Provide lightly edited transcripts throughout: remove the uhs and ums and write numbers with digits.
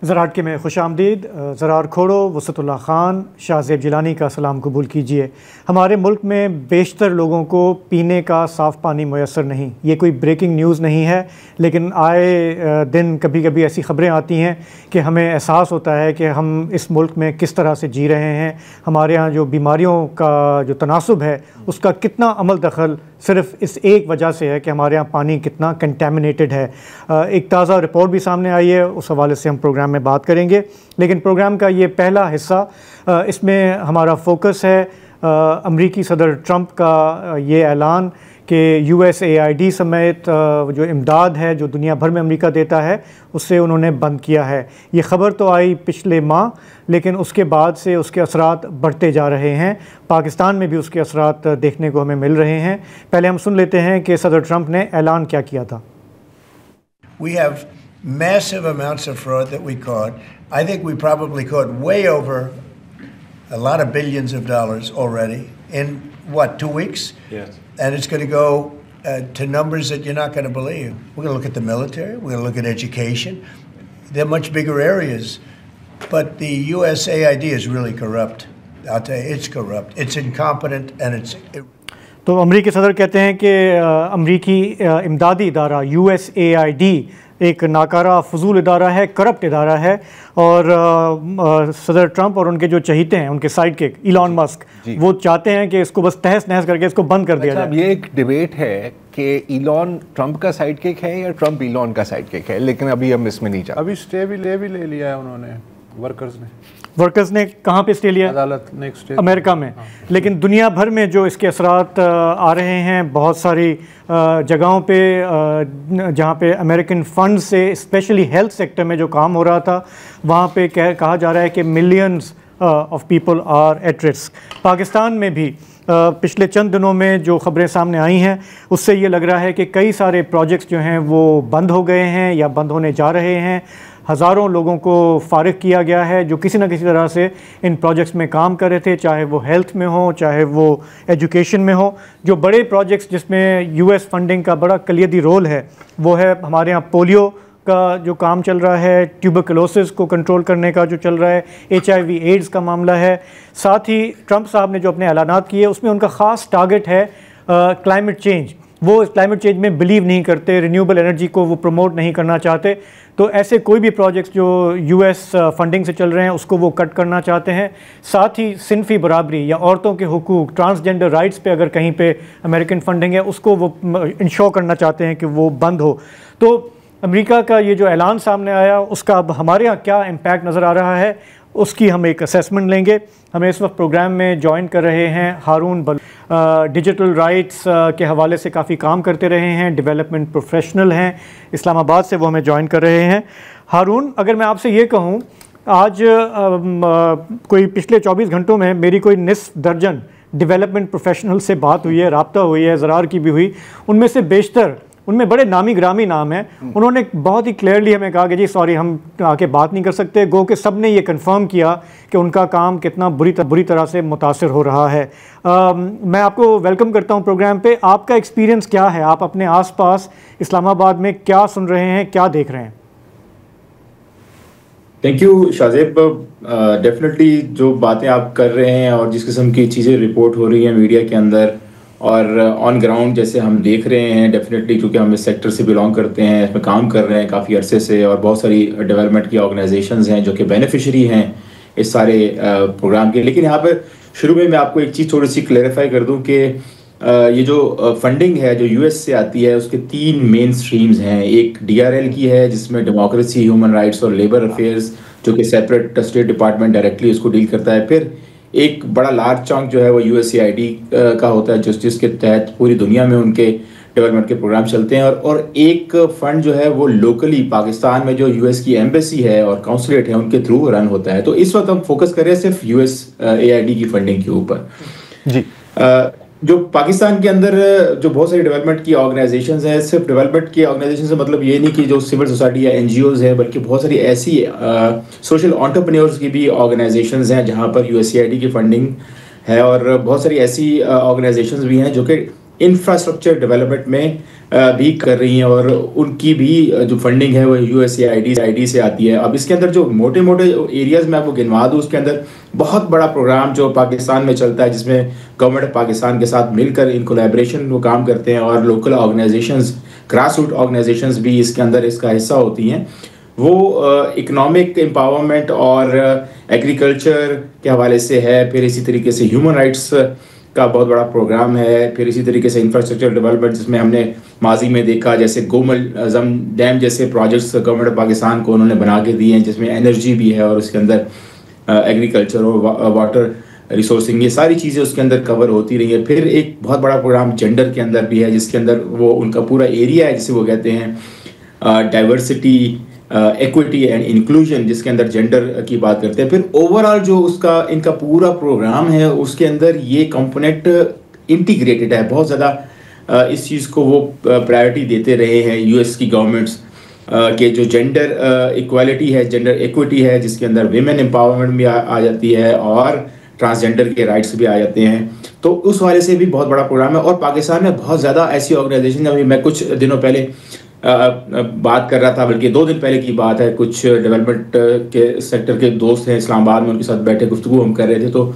ज़रार के में खुश आमदीद। ज़रार खोड़ो वसतुल्लाह ख़ान शाहज़ेब जिलानी का सलाम कबूल कीजिए। हमारे मुल्क में बेशतर लोगों को पीने का साफ़ पानी मैसर नहीं। ये कोई ब्रेकिंग न्यूज़ नहीं है, लेकिन आए दिन कभी कभी ऐसी ख़बरें आती हैं कि हमें एहसास होता है कि हम इस मुल्क में किस तरह से जी रहे हैं। हमारे यहाँ जो बीमारियों का जो तनासुब है उसका कितना अमल दखल सिर्फ इस एक वजह से है कि हमारे यहाँ पानी कितना कंटेमिनेटेड है। एक ताज़ा रिपोर्ट भी सामने आई है, उस हवाले से हम प्रोग्राम में बात करेंगे। लेकिन प्रोग्राम का ये पहला हिस्सा, इसमें हमारा फोकस है अमरीकी सदर ट्रंप का ये ऐलान कि USAID समेत जो इमदाद है जो दुनिया भर में अमेरिका देता है उससे उन्होंने बंद किया है। ये ख़बर तो आई पिछले माह, लेकिन उसके बाद से उसके असरात बढ़ते जा रहे हैं। पाकिस्तान में भी उसके असरात देखने को हमें मिल रहे हैं। पहले हम सुन लेते हैं कि सदर ट्रंप ने ऐलान क्या किया था। We have massive amounts of fraud that we caught. I think we probably caught way over a lot of billions of dollars already in what, 2 weeks? Yes. And it's going to go to numbers that you're not going to believe. We're going to look at the military. We're going to look at education. They're much bigger areas. But the USAID is really corrupt. I'll tell you, it's corrupt. It's incompetent and it's... तो अमरीकी सदर कहते हैं कि अमरीकी इमदादी इदारा USAID एक नाकारा फजूल इदारा है, करप्ट इदारा है। और सदर ट्रंप और उनके जो चहीते हैं, उनके साइड किक इलॉन मस्क, वो चाहते हैं कि इसको बस तहस नहस करके इसको बंद कर दिया जाए। ये एक डिबेट है कि इलॉन ट्रंप का साइड किक है या ट्रंप इलॉन का साइड किक है, लेकिन अभी हम इसमें नहीं जाते। अभी स्टे भी ले लिया है उन्होंने, वर्कर्स ने कहाँ पे स्टे लिया? अदालत ने स्टे, अमेरिका में। लेकिन दुनिया भर में जो इसके असरात आ रहे हैं, बहुत सारी जगहों पे जहाँ पे अमेरिकन फंड से स्पेशली हेल्थ सेक्टर में जो काम हो रहा था, वहाँ पे कहा जा रहा है कि millions of people are at risk. Pakistan में भी पिछले चंद दिनों में जो ख़बरें सामने आई हैं उससे ये लग रहा है कि कई सारे प्रोजेक्ट्स जो हैं वो बंद हो गए हैं या बंद होने जा रहे हैं। हज़ारों लोगों को फ़ारिग किया गया है जो किसी न किसी तरह से इन प्रोजेक्ट्स में काम कर रहे थे, चाहे वो हेल्थ में हो, चाहे वो एजुकेशन में हो। जो बड़े प्रोजेक्ट्स जिसमें US फंडिंग का बड़ा कलियदी रोल है वो है हमारे यहाँ पोलियो का जो काम चल रहा है, ट्यूबरकुलोसिस को कंट्रोल करने का जो चल रहा है, HIV एड्स का मामला है। साथ ही ट्रंप साहब ने जो अपने ऐलानात किए उसमें उनका ख़ास टारगेट है क्लाइमेट चेंज। वो क्लाइमेट चेंज में बिलीव नहीं करते, रिन्यूएबल एनर्जी को वो प्रमोट नहीं करना चाहते। तो ऐसे कोई भी प्रोजेक्ट्स जो US फंडिंग से चल रहे हैं उसको वो कट करना चाहते हैं। साथ ही सिनफी बराबरी या औरतों के हुकूक, ट्रांसजेंडर राइट्स पे अगर कहीं पे अमेरिकन फंडिंग है उसको वो इंश्योर करना चाहते हैं कि वो बंद हो। तो अमेरिका का ये जो ऐलान सामने आया उसका अब हमारे यहाँ क्या इम्पैक्ट नज़र आ रहा है उसकी हम एक असेसमेंट लेंगे। हमें इस वक्त प्रोग्राम में ज्वाइन कर रहे हैं हारून डिजिटल राइट्स के हवाले से काफ़ी काम करते रहे हैं, डेवलपमेंट प्रोफेशनल हैं, इस्लामाबाद से वो हमें ज्वाइन कर रहे हैं। हारून, अगर मैं आपसे ये कहूँ, आज कोई पिछले 24 घंटों में मेरी कोई निस्फ दर्जन डेवलपमेंट प्रोफेशनल से बात हुई है, रब्ता हुई है, ज़रार की भी हुई। उनमें से बेशतर, उनमें बड़े नामी ग्रामी नाम हैं, उन्होंने बहुत ही क्लियरली हमें कहा कि जी सॉरी हम आके बात नहीं कर सकते। गो कि सब ने ये कंफर्म किया कि उनका काम कितना बुरी तरह से मुतासिर हो रहा है। मैं आपको वेलकम करता हूँ प्रोग्राम पे। आपका एक्सपीरियंस क्या है? आप अपने आसपास इस्लामाबाद में क्या सुन रहे हैं, क्या देख रहे हैं? Thank you Shahzeb. डेफिनेटली जो बातें आप कर रहे हैं और जिस किस्म की चीज़ें रिपोर्ट हो रही हैं मीडिया के अंदर और ऑन ग्राउंड जैसे हम देख रहे हैं, डेफिनेटली क्योंकि हम इस सेक्टर से बिलोंग करते हैं, इसमें काम कर रहे हैं काफ़ी अरसे से, और बहुत सारी डेवलपमेंट की ऑर्गेनाइजेशंस हैं जो कि बेनिफिशरी हैं इस सारे प्रोग्राम के। लेकिन यहाँ पर शुरू में मैं आपको एक चीज़ थोड़ी सी क्लैरिफाई कर दूँ कि ये जो फंडिंग है जो US से आती है उसके 3 मेन स्ट्रीम्स हैं। एक DRL की है जिसमें डेमोक्रेसी, ह्यूमन राइट्स और लेबर अफेयर्स, जो कि सेपरेट स्टेट डिपार्टमेंट डायरेक्टली उसको डील करता है। फिर एक बड़ा लार्ज चंक जो है वो USAID का होता है जिसके तहत पूरी दुनिया में उनके डेवलपमेंट के प्रोग्राम चलते हैं। और एक फंड जो है वो लोकली पाकिस्तान में जो US की एम्बेसी है और काउंसलेट है उनके थ्रू रन होता है। तो इस वक्त हम फोकस कर रहे हैं सिर्फ USAID की फंडिंग के ऊपर जी। जो पाकिस्तान के अंदर जो बहुत सारी डेवलपमेंट की ऑर्गेनाइजेशंस हैं, सिर्फ डेवलपमेंट की ऑर्गेनाइजेशन से मतलब ये नहीं कि जो सिविल सोसाइटी या NGOs है, बल्कि बहुत सारी ऐसी सोशल एंटरप्रेन्योर्स की भी ऑर्गेनाइजेशंस हैं जहां पर USAID की फंडिंग है। और बहुत सारी ऐसी ऑर्गेनाइजेशंस भी हैं जो कि इंफ्रास्ट्रक्चर डेवलपमेंट में भी कर रही हैं, और उनकी भी जो फंडिंग है वो USAID से आती है। अब इसके अंदर जो मोटे मोटे एरियाज में आपको गिनवा दूँ, उसके अंदर बहुत बड़ा प्रोग्राम जो पाकिस्तान में चलता है, जिसमें गवर्नमेंट ऑफ पाकिस्तान के साथ मिलकर इन कोलैबोरेशन वो काम करते हैं, और local organisations, grass root organisations भी इसके अंदर इसका हिस्सा होती हैं। वो इकोनॉमिक एम्पावरमेंट और एग्रीकल्चर के हवाले से है, फिर इसी तरीके से ह्यूमन राइट्स का बहुत बड़ा प्रोग्राम है, फिर इसी तरीके से इंफ्रास्ट्रक्चर डेवलपमेंट, जिसमें हमने माजी में देखा जैसे गोमल जम डैम जैसे प्रोजेक्ट्स गवर्नमेंट ऑफ पाकिस्तान को उन्होंने बना के दिए हैं, जिसमें एनर्जी भी है और उसके अंदर एग्रीकल्चर और वाटर रिसोर्सिंग, ये सारी चीज़ें उसके अंदर कवर होती रही है। फिर एक बहुत बड़ा प्रोग्राम जेंडर के अंदर भी है, जिसके अंदर वो उनका पूरा एरिया है जिसे वो कहते हैं डाइवर्सिटी, इक्विटी एंड इंक्लूजन, जिसके अंदर जेंडर की बात करते हैं। फिर ओवरऑल जो उसका इनका पूरा प्रोग्राम है, उसके अंदर ये कंपोनेंट इंटीग्रेटेड है। बहुत ज़्यादा इस चीज़ को वो प्रायोरिटी देते रहे हैं US की गवर्नमेंट्स के जो जेंडर इक्वालिटी है, जेंडर इक्विटी है, जिसके अंदर विमेन एम्पावरमेंट भी आ जाती है और ट्रांसजेंडर के राइट्स भी आ जाते हैं। तो उस वाले से भी बहुत बड़ा प्रोग्राम है। और पाकिस्तान में बहुत ज़्यादा ऐसी ऑर्गेनाइजेशन, अभी मैं कुछ दिनों पहले बात कर रहा था, बल्कि 2 दिन पहले की बात है, कुछ डेवलपमेंट के सेक्टर के दोस्त हैं इस्लामाबाद में, उनके साथ बैठे गुफ्तगू हम कर रहे थे, तो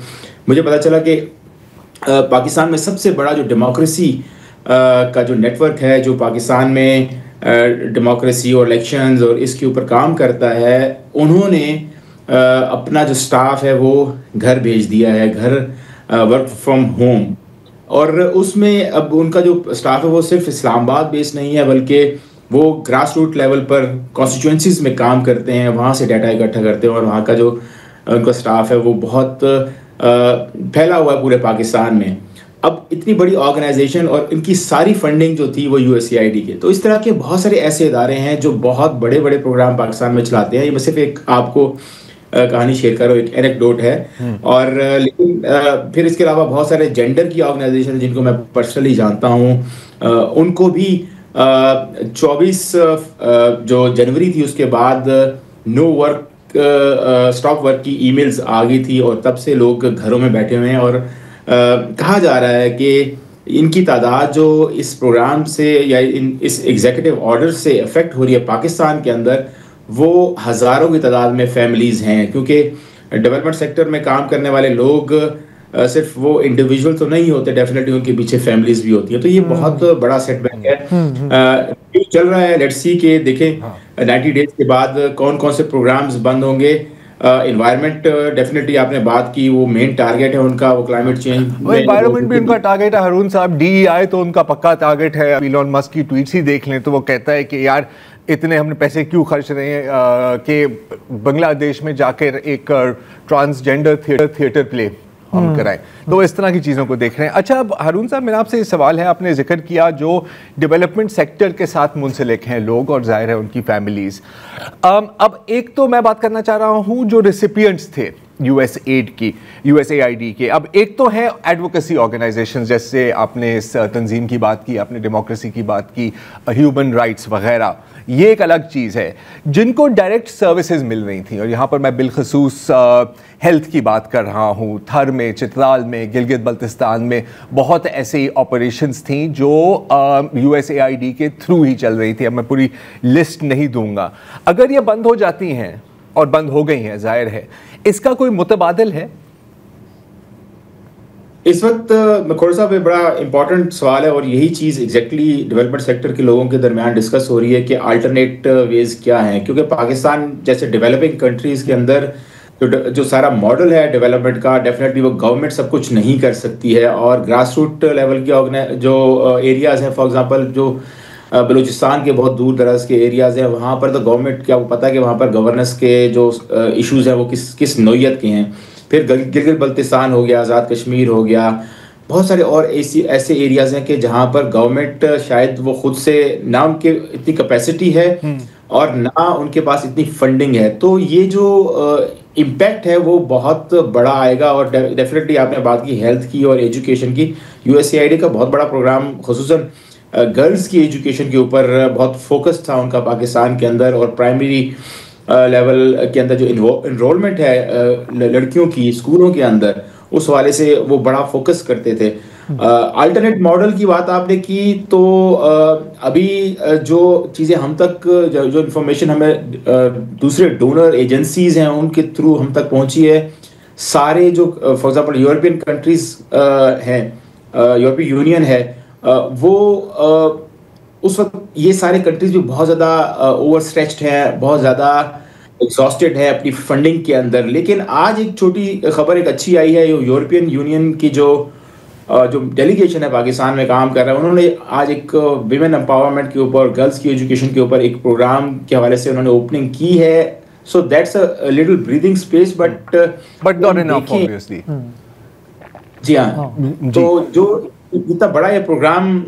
मुझे पता चला कि पाकिस्तान में सबसे बड़ा जो डेमोक्रेसी का जो नेटवर्क है, जो पाकिस्तान में डेमोक्रेसी और इलेक्शंस और इसके ऊपर काम करता है, उन्होंने अपना जो स्टाफ है वो घर भेज दिया है, घर वर्क फ्रॉम होम। और उसमें अब उनका जो स्टाफ है वो सिर्फ इस्लामाबाद बेस्ड नहीं है, बल्कि वो ग्रास रूट लेवल पर कॉन्स्टिट्यूंसीज में काम करते हैं, वहाँ से डाटा इकट्ठा करते हैं, और वहाँ का जो उनका स्टाफ है वो बहुत फैला हुआ है पूरे पाकिस्तान में। अब इतनी बड़ी ऑर्गेनाइजेशन और इनकी सारी फंडिंग जो थी वो USAID के, तो इस तरह के बहुत सारे ऐसे इदारे हैं जो बहुत बड़े बड़े प्रोग्राम पाकिस्तान में चलाते हैं। ये मैं सिर्फ एक आपको कहानी शेयर करो, एक एनेक्डोट है। और लेकिन फिर इसके अलावा बहुत सारे जेंडर की ऑर्गेनाइजेशन जिनको मैं पर्सनली जानता हूँ, उनको भी 24 जो जनवरी थी उसके बाद नो वर्क स्टॉप वर्क की ईमेल्स आ गई थी, और तब से लोग घरों में बैठे हुए हैं। और कहा जा रहा है कि इनकी तादाद जो इस प्रोग्राम से या इस एग्जीक्यूटिव ऑर्डर से अफेक्ट हो रही है पाकिस्तान के अंदर, वो हज़ारों की तादाद में फैमिलीज़ हैं। क्योंकि डेवलपमेंट सेक्टर में काम करने वाले लोग सिर्फ वो इंडिविजुअल तो नहीं होते, डेफिनेटली उनके पीछे फैमिलीज भी होती है। तो ये बहुत बड़ा सेटबैक है। चल रहा है, लेट्स सी के देखें 90 डेज के बाद कौन कौन से प्रोग्राम्स बंद होंगे। एनवायरनमेंट डेफिनेटली आपने बात की, वो मेन टारगेट है उनका, वो क्लाइमेट चेंज। एनवायरनमेंट भी उनका टारगेट है हारून साहब। DEI तो उनका पक्का टारगेट है। इलॉन मस्क की ट्वीट्स ही देख लें तो वो कहता है कि यार इतने हमने पैसे क्यों खर्च रहे हैं कि बांग्लादेश में जाकर एक ट्रांसजेंडर थिएटर प्ले हम कराएं। तो इस तरह की चीज़ों को देख रहे हैं। अच्छा, अब हारून साहब मेरा आपसे सवाल है, आपने जिक्र किया जो डेवलपमेंट सेक्टर के साथ मुंसलिक हैं लोग और जाहिर है उनकी फैमिलीज़। अब एक तो मैं बात करना चाह रहा हूँ जो रेसिपिएंट्स थे USAID के। अब एक तो है एडवोकेसी ऑर्गेनाइजेशंस, जैसे आपने इस तंजीम की बात की, आपने डेमोक्रेसी की बात की, ह्यूमन राइट्स वगैरह, ये एक अलग चीज़ है जिनको डायरेक्ट सर्विसेज मिल रही थी। और यहाँ पर मैं बिलखसूस हेल्थ की बात कर रहा हूँ। थर में, चित्राल में, गिलगित बल्तिस्तान में बहुत ऐसे ऑपरेशंस थी जो USAID के थ्रू ही चल रही थी। अब मैं पूरी लिस्ट नहीं दूंगा। अगर ये बंद हो जाती हैं, और बंद हो गई हैं जाहिर है, इसका कोई मुतबादिल है? इस वक्त मखौड़ साहब एक बड़ा इंपॉर्टेंट सवाल है, और यही चीज़ एग्जैक्टली डेवलपमेंट सेक्टर के लोगों के दरमियान डिस्कस हो रही है कि अल्टरनेट वेज क्या हैं। क्योंकि पाकिस्तान जैसे डेवलपिंग कंट्रीज़ के अंदर जो सारा मॉडल है डेवलपमेंट का, डेफिनेटली वो गवर्नमेंट सब कुछ नहीं कर सकती है। और ग्रास रूट लेवल के जो एरियाज़ हैं, फॉर एग्जांपल जो बलूचिस्तान के बहुत दूर दराज के एरियाज़ हैं, वहाँ पर तो गवर्नमेंट क्या वो पता है कि वहाँ पर गवर्नेंस के जो इश्यूज़ हैं वो किस नौइयत के हैं। फिर गिलगित बल्तिस्तान हो गया, आज़ाद कश्मीर हो गया, बहुत सारे और ऐसे एरियाज़ हैं कि जहाँ पर गवर्नमेंट शायद वो खुद से ना उनके इतनी कैपेसिटी है और ना उनके पास इतनी फंडिंग है। तो ये जो इम्पैक्ट है वो बहुत बड़ा आएगा। और डेफिनेटली आपने बात की हेल्थ की और एजुकेशन की, USAID का बहुत बड़ा प्रोग्राम खुसूसन गर्ल्स की एजुकेशन के ऊपर बहुत फोकस था उनका पाकिस्तान के अंदर। और प्राइमरी लेवल के अंदर जो इनरोलमेंट है लड़कियों की स्कूलों के अंदर, उस वाले से वो बड़ा फोकस करते थे। अल्टरनेट मॉडल की बात आपने की, तो अभी जो चीज़ें हम तक, जो इन्फॉर्मेशन हमें दूसरे डोनर एजेंसीज हैं उनके थ्रू हम तक पहुंची है, सारे जो फॉर एग्जांपल यूरोपियन कंट्रीज हैं, यूरोपीय यूनियन है, वो उस वक्त ये सारे कंट्रीज भी बहुत ज़्यादा ओवरस्ट्रेच्ड हैं, बहुत ज़्यादा एग्जॉस्टेड है अपनी फंडिंग के अंदर। लेकिन आज एक छोटी खबर एक अच्छी आई है, यूरोपियन यूनियन की जो डेलीगेशन है पाकिस्तान में काम कर रहा है, उन्होंने आज एक विमेन एम्पावरमेंट के ऊपर, गर्ल्स की एजुकेशन के ऊपर एक प्रोग्राम के हवाले से उन्होंने ओपनिंग की है। So that's a little breathing space, but not enough obviously. जी हाँ, तो जो इतना बड़ा ये प्रोग्राम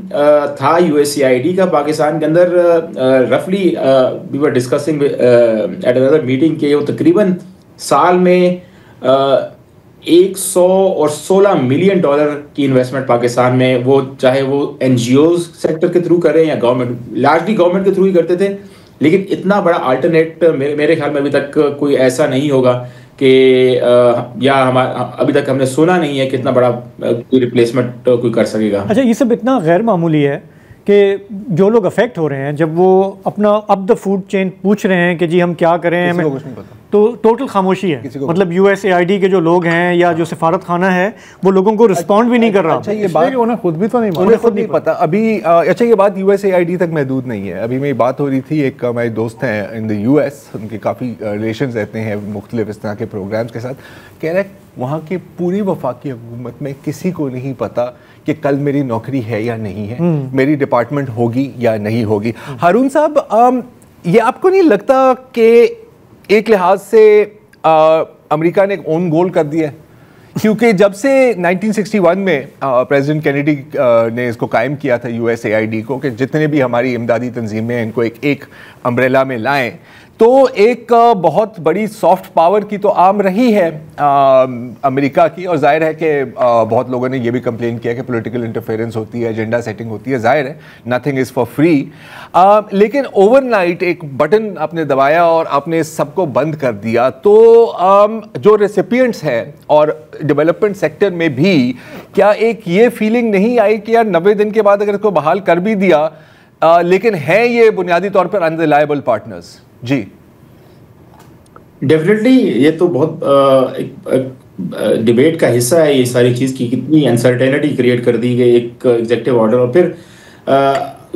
था USAID का पाकिस्तान के अंदर, रफली we were discussing at another meeting के वो तकरीबन साल में 116 मिलियन डॉलर की इन्वेस्टमेंट पाकिस्तान में, वो चाहे वो NGOs सेक्टर के थ्रू करें या गवर्नमेंट, लार्जली गवर्नमेंट के थ्रू ही करते थे। लेकिन इतना बड़ा अल्टरनेट मेरे ख्याल में अभी तक कोई ऐसा नहीं होगा कि या अभी तक हमने सुना नहीं है कि इतना बड़ा कोई रिप्लेसमेंट कोई कर सकेगा। अच्छा, ये सब इतना गैर मामूली है कि जो लोग अफेक्ट हो रहे हैं, जब वो अपना अप द फूड चेन पूछ रहे हैं कि जी हम क्या करें, हमें कुछ नहीं पता, तो टोटल खामोशी है। मतलब USAID के जो लोग हैं या जो सिफारत खाना है, वो लोगों को रिस्पॉन्ड भी नहीं कर रहा। अच्छा, ये बात उन्हें खुद भी तो नहीं, उन्हें खुद नहीं पता अभी। अच्छा, ये बात USAID तक महदूद नहीं है। अभी मेरी बात हो रही थी, एक हमारे दोस्त हैं इन द US, उनके काफ़ी रिलेशन रहते हैं मुख्तलिफ इस तरह के प्रोग्राम्स के साथ, कह रहे हैं वहाँ की पूरी वफाकी हुकूमत में किसी को नहीं पता कि कल मेरी नौकरी है या नहीं है, मेरी डिपार्टमेंट होगी या नहीं होगी। हारून साहब, ये आपको नहीं लगता कि एक लिहाज से अमेरिका ने एक ओन गोल कर दिया है? क्योंकि जब से 1961 में प्रेसिडेंट कैनेडी ने इसको कायम किया था USAID को, कि जितने भी हमारी इमदादी तंजीमें हैं इनको एक अम्ब्रेला में लाएं, तो एक बहुत बड़ी सॉफ्ट पावर की तो आम रही है अमेरिका की। और जाहिर है कि बहुत लोगों ने ये भी कंप्लेन किया कि पॉलिटिकल इंटरफेरेंस होती है, एजेंडा सेटिंग होती है। जाहिर है नथिंग इज़ फॉर फ्री। लेकिन ओवरनाइट एक बटन आपने दबाया और आपने सबको बंद कर दिया, तो जो रेसिपिएंट्स हैं और डेवलपमेंट सेक्टर में भी क्या एक ये फीलिंग नहीं आई कि यार 90 दिन के बाद अगर इसको बहाल कर भी दिया, लेकिन हैं ये बुनियादी तौर पर अनरिलायबल पार्टनर्स? जी डेफिनेटली, ये तो बहुत एक डिबेट का हिस्सा है ये सारी चीज़ की, कितनी अनसर्टेनिटी क्रिएट कर दी गई एक एग्जीक्यूटिव ऑर्डर। और फिर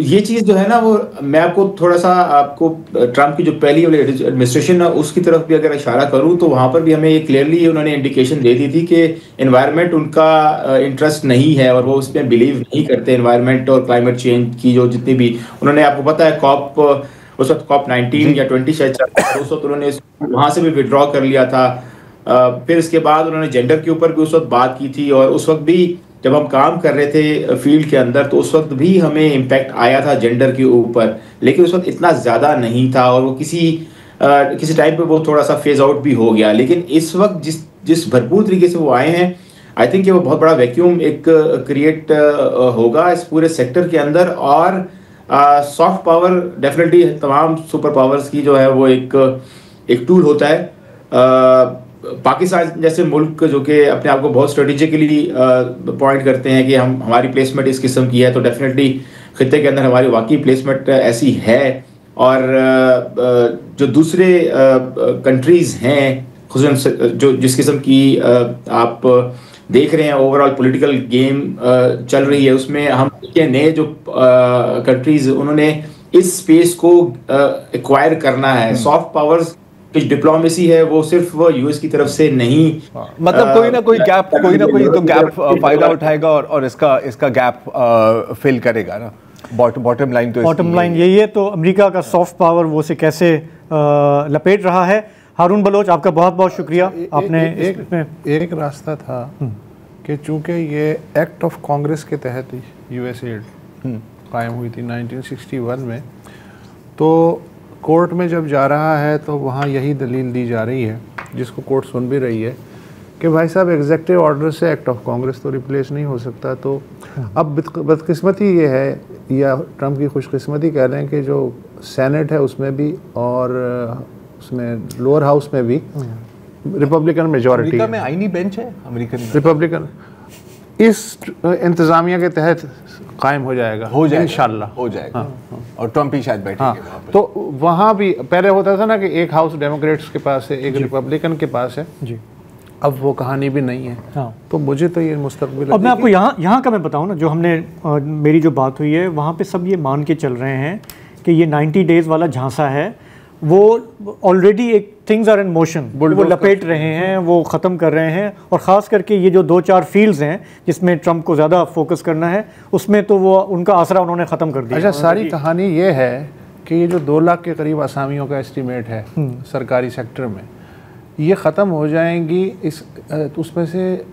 ये चीज़ जो है ना, वो मैं आपको थोड़ा सा ट्रम्प की जो पहली वाली एडमिनिस्ट्रेशन है उसकी तरफ भी अगर इशारा करूं, तो वहाँ पर भी हमें ये क्लियरली उन्होंने इंडिकेशन दे दी थी कि एनवायरनमेंट उनका इंटरेस्ट नहीं है और वो उसमें बिलीव नहीं करते। एनवायरनमेंट और क्लाइमेट चेंज की जो जितनी भी, उन्होंने आपको पता है उस वक्त COP19 या 20 शायद उस वक्त उन्होंने वहाँ से भी विड्रॉ कर लिया था। फिर इसके बाद उन्होंने जेंडर के ऊपर भी उस वक्त बात की थी, और उस वक्त भी जब हम काम कर रहे थे फील्ड के अंदर, तो उस वक्त भी हमें इम्पैक्ट आया था जेंडर के ऊपर, लेकिन उस वक्त इतना ज़्यादा नहीं था और वो किसी टाइम पे वो थोड़ा सा फेज आउट भी हो गया। लेकिन इस वक्त जिस भरपूर तरीके से वो आए हैं, आई थिंक ये वो बहुत बड़ा वैक्यूम एक क्रिएट होगा इस पूरे सेक्टर के अंदर। और सॉफ्ट पावर डेफिनेटली तमाम सुपर पावर्स की जो है वो एक टूल होता है। पाकिस्तान जैसे मुल्क जो कि अपने आप को बहुत स्ट्रेटेजिकली पॉइंट करते हैं कि हमारी प्लेसमेंट इस किस्म की है, तो डेफिनेटली खित्ते के अंदर हमारी वाकई प्लेसमेंट ऐसी है। और जो दूसरे कंट्रीज़ हैं, खुसूसन जो जिस किस्म की आप देख रहे हैं ओवरऑल पॉलिटिकल गेम चल रही है, उसमें हम के नए जो कंट्रीज उन्होंने इस स्पेस को एक्वायर करना है। सॉफ्ट पावर्स की डिप्लोमेसी है वो सिर्फ यूएस की तरफ से नहीं, मतलब कोई ना कोई गैप फायदा उठाएगा और इसका गैप फिल करेगा ना। बॉटम लाइन यही है। तो अमेरिका का सॉफ्ट पावर वो से कैसे लपेट रहा है। हारून बलोच, आपका बहुत बहुत शुक्रिया। आपने एक रास्ता था कि चूंकि ये एक्ट ऑफ कांग्रेस के तहत USAID कायम हुई थी 1961 में, तो कोर्ट में जब जा रहा है तो वहाँ यही दलील दी जा रही है, जिसको कोर्ट सुन भी रही है, कि भाई साहब एग्जीक्यूटिव ऑर्डर से एक्ट ऑफ कांग्रेस तो रिप्लेस नहीं हो सकता। तो अब बदकिस्मती ये है, या ट्रम्प की खुशकिस्मती कह लें, कि जो सेनेट है उसमें भी और उसमें लोअर हाउस में भी रिपब्लिकन मेजॉरिटी। अमेरिका में आईनी बेंच है अमेरिकन रिपब्लिकन। इस इंतज़ामिया के तहत कायम हो जाएगा इंशाल्लाह हो जाएगा। और ट्रम्प ही शायद बैठेंगे वहाँ पे। तो वहाँ भी पहले होता था ना कि एक हाउस डेमोक्रेट्स के पास है, एक रिपब्लिकन के पास है जी, अब वो कहानी भी नहीं है। हाँ। तो मुझे तो ये मुस्तकबिल। अब मैं आपको यहाँ का मैं बताऊँ ना, जो हमने मेरी जो बात हुई है वहाँ पे सब ये मान के चल रहे हैं कि ये 90 डेज़ वाला झांसा है, वो ऑलरेडी एक थिंग्स आर इन मोशन, वो लपेट रहे हैं, वो ख़त्म कर रहे हैं। और ख़ास करके ये जो 2-4 फील्ड्स हैं जिसमें ट्रंप को ज़्यादा फोकस करना है, उसमें तो वो उनका आसरा उन्होंने ख़त्म कर दिया। अच्छा, सारी कहानी ये है कि ये जो 2 लाख के करीब असामियों का एस्टीमेट है सरकारी सेक्टर में, ये ख़त्म हो जाएंगी। उसमें से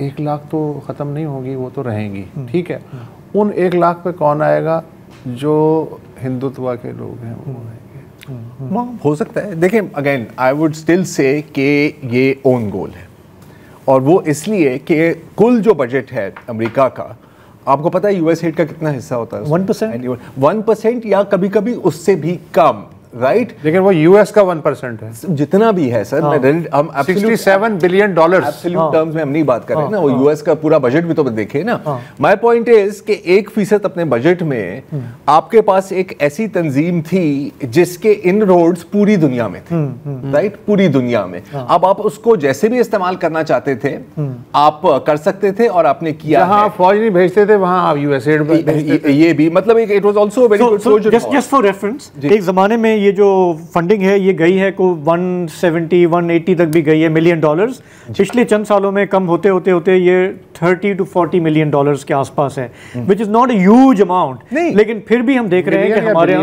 1 लाख तो ख़त्म नहीं होगी, वो तो रहेंगी, ठीक है। उन 1 लाख पे कौन आएगा? जो हिंदुत्व के लोग हैं वो आएंगे। हो सकता है। देखिए, again I would still say कि ये ओन गोल है, और वो इसलिए कि कुल जो बजट है अमेरिका का, आपको पता है यूएस एड का कितना हिस्सा होता है? 1% या कभी कभी उससे भी कम, राइट? लेकिन वो यूएस का 1% है, जितना भी है सर। हम $67 बिलियन एब्सोल्यूट टर्म्स में हम नहीं बात कर रहे हैं ना, वो यूएस का पूरा बजट भी तो देखे ना। माय पॉइंट इज कि 1% अपने बजट में आपके पास एक ऐसी तंजीम थी जिसके इन रोड्स पूरी दुनिया में थे, राइट? पूरी दुनिया में। अब आप उसको जैसे भी इस्तेमाल करना चाहते थे आप कर सकते थे, और आपने किया। जहां आप फौज नहीं भेजते थे वहां आप यूएस एड ये भी मतलब it was also very good. Just for reference, एक जमाने में ये जो फंडिंग है ये गई है को 170-180 तक भी गई है मिलियन डॉलर्स। पिछले चंद सालों में कम होते होते होते ये 30 to 40 मिलियन डॉलर्स के आसपास है, which is not a huge amount. लेकिन फिर भी हम देख रहे हैं कि हमारे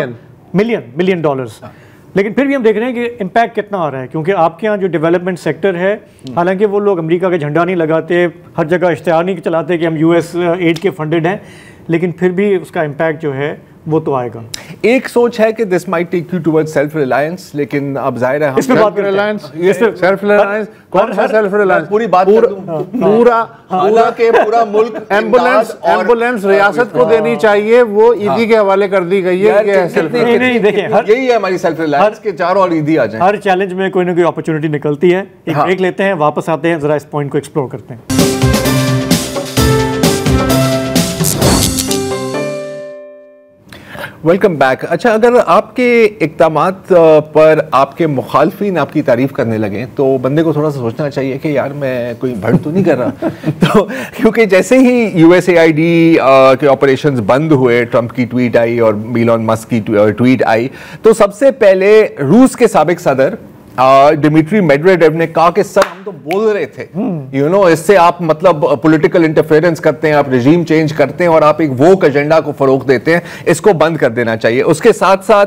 मिलियन डॉलर्स, लेकिन फिर भी हम देख रहे हैं कि इम्पैक्ट कितना आ रहा है। क्योंकि आपके यहाँ जो डेवलपमेंट सेक्टर है, हालांकि वो लोग अमेरिका का झंडा नहीं लगाते, हर जगह इश्तिहार नहीं चलाते कि हम यूएस एड के फंडेड हैं, लेकिन फिर भी उसका इम्पैक्ट जो है वो तो आएगा। एक सोच है कि this might take you towards self reliance, लेकिन अब जाहिर है इसमें बात रिलायंस, सेल्फ रिलायंस, कौन सा सेल्फ रिलायंस? पूरी बात पूरा मुल्क एम्बुलेंस रियासत को देनी चाहिए, वो ईदी के हवाले कर दी गई है कि नहीं देखें, यही है हमारी सेल्फ रिलायंस के चारों ओर ईदी आ जाए। हर चैलेंज में कोई ना कोई अपॉर्चुनिटी निकलती है। एक ब्रेक लेते हैं, वापस आते हैं, जरा इस पॉइंट को एक्सप्लोर करते हैं। Welcome back. अच्छा, अगर आपके इक़दामात पर आपके मुखालफिन आपकी तारीफ़ करने लगे तो बंदे को थोड़ा सा सोचना चाहिए कि यार मैं कोई भड़ तो नहीं कर रहा। तो क्योंकि जैसे ही USAID के ऑपरेशंस बंद हुए, ट्रंप की ट्वीट आई और इलॉन मस्क की ट्वीट आई, तो सबसे पहले रूस के साबिक सदर डिमिट्री मेडवेडेव ने कहा कि सर हम तो बोल रहे थे, यू नो, इससे आप मतलब पॉलिटिकल इंटरफेरेंस करते हैं, आप रिजीम चेंज करते हैं और आप एक वोक एजेंडा को फरोग देते हैं, इसको बंद कर देना चाहिए। उसके साथ साथ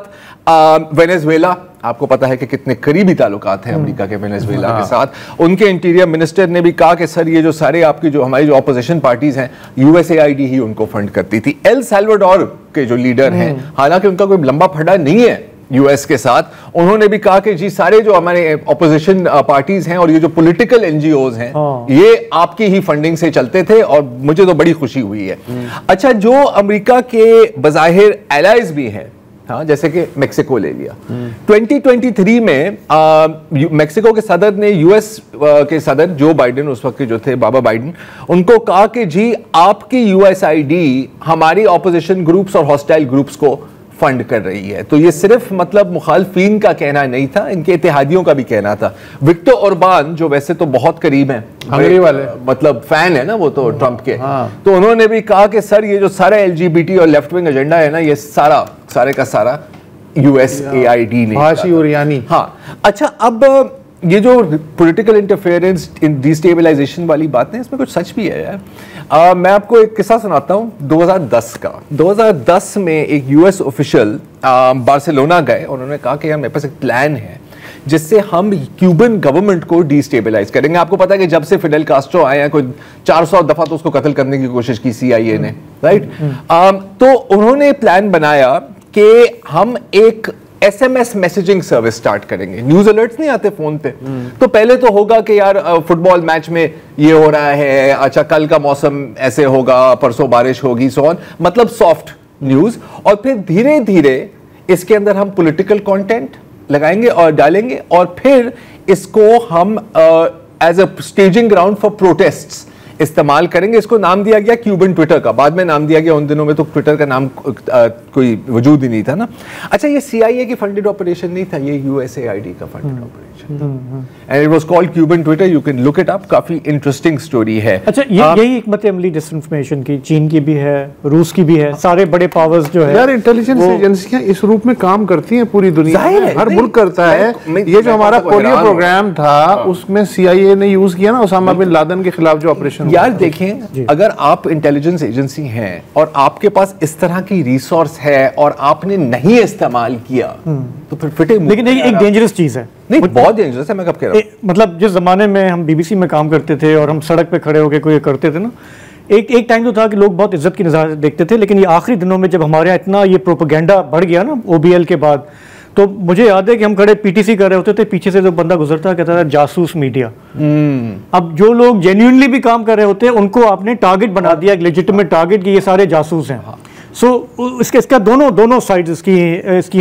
वेनेजुएला, आपको पता है कि कितने करीबी ताल्लुकात हैं अमेरिका के वेनेजुएला के साथ। उनके इंटीरियर मिनिस्टर ने भी कहा कि सर ये जो सारे आपकी जो हमारी जो ऑपोजिशन पार्टीज हैं, USAID ही उनको फंड करती थी। एल साल्वाडोर के जो लीडर हैं, हालांकि उनका कोई लंबा फड्डा नहीं है यूएस के साथ, उन्होंने भी कहा कि जी सारे जो हमारे ऑपोजिशन पार्टीज हैं और ये जो पॉलिटिकल NGOs हैं, ये आपकी ही फंडिंग से चलते थे, और मुझे तो बड़ी खुशी हुई है। अच्छा, जो अमेरिका के बज़ाहिर एलाइज भी हैं, हाँ, जैसे कि मेक्सिको ले लिया, 2023 में मेक्सिको के सदर ने US के सदर जो बाइडेन, उस वक्त के जो थे बाबा बाइडेन, उनको कहा कि जी आपकी USAID हमारी ऑपोजिशन ग्रुप्स और हॉस्टाइल ग्रुप्स को फंड कर रही है। तो ये सिर्फ मतलब मुखालफीन का कहना नहीं था, इनके इत्तेहादियों का भी कहना था। विक्टर ओरबान, जो वैसे तो बहुत करीब हैं, हंगरी वाले, मतलब फैन है ना वो तो ट्रंप के, तो उन्होंने भी कहा कि सर ये जो सारा LGBT और लेफ्ट विंग एजेंडा है ना, ये सारे का सारा USAID ने। हाँ, अच्छा, अब ये जो पॉलिटिकल इंटरफेरेंस, डिस्टेबलाइजेशन वाली बातें, इसमें कुछ सच भी है यार। मैं आपको एक किस्सा सुनाता हूँ 2010 का। 2010 में एक US ऑफिशियल बार्सिलोना गए, उन्होंने कहा कि यार मेरे पास एक प्लान है जिससे हम क्यूबन गवर्नमेंट को डिस्टेबलाइज करेंगे। आपको पता है कि जब से फिडेल कास्ट्रो आए हैं, कोई 400 दफा तो उसको कत्ल करने की कोशिश की CIA ने, राइट? तो उन्होंने प्लान बनाया कि हम एक SMS मैसेजिंग सर्विस स्टार्ट करेंगे। न्यूज अलर्ट्स नहीं आते फोन पे, तो पहले तो होगा कि यार फुटबॉल मैच में ये हो रहा है, अच्छा कल का मौसम ऐसे होगा, परसों बारिश होगी, सो ऑन, मतलब सॉफ्ट न्यूज। और फिर धीरे धीरे इसके अंदर हम पॉलिटिकल कंटेंट लगाएंगे और डालेंगे, और फिर इसको हम as a staging ground for protests इस्तेमाल करेंगे। इसको नाम दिया गया क्यूबन ट्विटर का, बाद में नाम दिया गया, उन दिनों में तो ट्विटर का नाम कोई वजूद ही नहीं था ना। अच्छा, ये CIA की फंडेड ऑपरेशन नहीं था, ये USAID का funded operation, and it was called Cuban Twitter. You can look it up, काफी इंटरेस्टिंग स्टोरी है। अच्छा, यही हिकमत अमली डिसइंफॉर्मेशन की चीन की भी है, रूस की भी है, सारे बड़े पावर्स जो है यार इंटेलिजेंस एजेंसियां इस रूप में काम करती हैं पूरी दुनिया में, हर मुल्क करता है। ये जो हमारा पोलियो प्रोग्राम था उसमें CIA ने यूज किया ना उसामा बिन लादेन के खिलाफ जो ऑपरेशन। यार देखें, अगर आप इंटेलिजेंस एजेंसी हैं और आपके पास इस तरह की रिसोर्स है और आपने नहीं इस्तेमाल किया तो फिर फिटे। लेकिन एक डेंजरस चीज है। नहीं, बहुत डेंजरस है, मैं कब कह रहा हूं। मतलब जिस जमाने में हम BBC में काम करते थे और हम सड़क पे खड़े होकर कोई करते थे ना, एक टाइम तो था कि लोग बहुत इज्जत की नज़र से देखते थे, लेकिन ये आखिरी दिनों में जब हमारे यहाँ इतना ये प्रोपेगेंडा बढ़ गया ना OBL के बाद, तो मुझे याद है कि हम खड़े PTC कर रहे होते थे, पीछे से जो बंदा गुजरता कहता था जासूस मीडिया। अब जो लोग जेन्युइनली भी काम कर रहे होते हैं उनको आपने टारगेट बना दिया, एक लेजिटिमेट टारगेट, कि ये सारे जासूस हैं। सो इसका दोनों साइड्स इसकी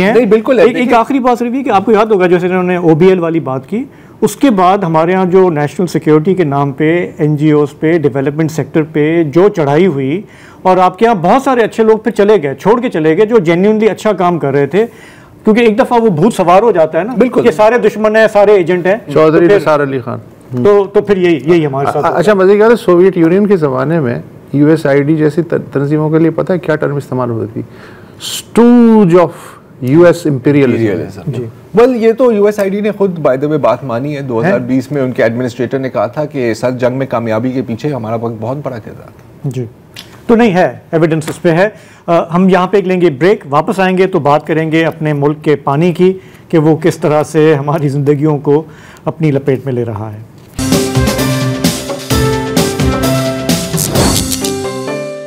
हैं। नहीं, बिल्कुल। एक आखिरी बात रही कि आपको याद होगा जैसे इन्होंने OBL वाली बात की, उसके बाद हमारे यहाँ जो नेशनल सिक्योरिटी के नाम पे NGOs पे, डेवलपमेंट सेक्टर पे जो चढ़ाई हुई, और आपके यहाँ बहुत सारे अच्छे लोग फिर चले गए, छोड़ के चले गए, जो जेन्युइनली अच्छा काम कर रहे थे, क्योंकि एक दफा वो भूत सवार हो जाता है ना, बिल्कुल, ये सारे दुश्मन हैं, सारे एजेंट हैं, चौधरी निसार अली खान, तो फिर यही हमारे साथ। अच्छा, मजे क्या है, सोवियत यूनियन के ज़माने में USAID जैसी तंजीमों के लिए पता है क्या टर्म इस्तेमाल होती थी? Stooge of US imperialism. जी, वेल ये तो USAID ने खुद बाय द वे बात मानी है। 2020 में उनके एडमिनिस्ट्रेटर ने कहा था कि सर जंग में कामयाबी के पीछे हमारा बहुत बड़ा किरदार था। जी, तो नहीं है, एविडेंस इस पे है। हम यहाँ पे लेंगे ब्रेक, वापस आएंगे तो बात करेंगे अपने मुल्क के पानी की, कि वो किस तरह से हमारी ज़िंदगियों को अपनी लपेट में ले रहा है।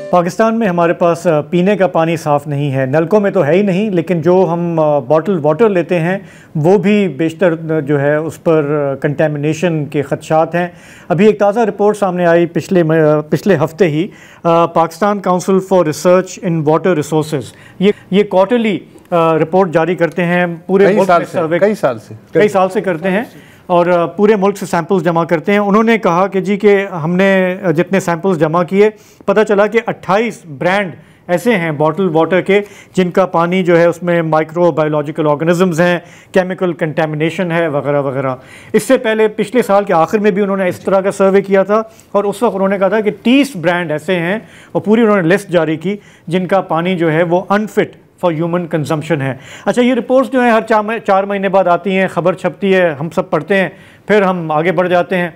पाकिस्तान में हमारे पास पीने का पानी साफ़ नहीं है, नलकों में तो है ही नहीं, लेकिन जो हम बॉटल वाटर लेते हैं वो भी बेशतर जो है उस पर कंटेमिनेशन के ख़दशात हैं। अभी एक ताज़ा रिपोर्ट सामने आई पिछले हफ्ते ही, Pakistan council for research in water resources ये क्वार्टरली रिपोर्ट जारी करते हैं, पूरे मुल्क में सर्वे कई साल से करते हैं और पूरे मुल्क से सैंपल्स जमा करते हैं। उन्होंने कहा कि जी कि हमने जितने सैंपल्स जमा किए, पता चला कि 28 ब्रांड ऐसे हैं बॉटल वाटर के जिनका पानी जो है उसमें माइक्रो बायोलॉजिकल ऑर्गेनिजम्स हैं, केमिकल कंटेमिनेशन है, वगैरह वगैरह। इससे पहले पिछले साल के आखिर में भी उन्होंने इस तरह का सर्वे किया था और उस वक्त उन्होंने कहा था कि 30 ब्रांड ऐसे हैं और पूरी उन्होंने लिस्ट जारी की जिनका पानी जो है वो अनफिट फॉर ह्यूमन कंजम्पशन है। अच्छा, ये रिपोर्ट्स जो हैं हर 4 महीने बाद आती हैं, खबर छपती है, हम सब पढ़ते हैं, फिर हम आगे बढ़ जाते हैं।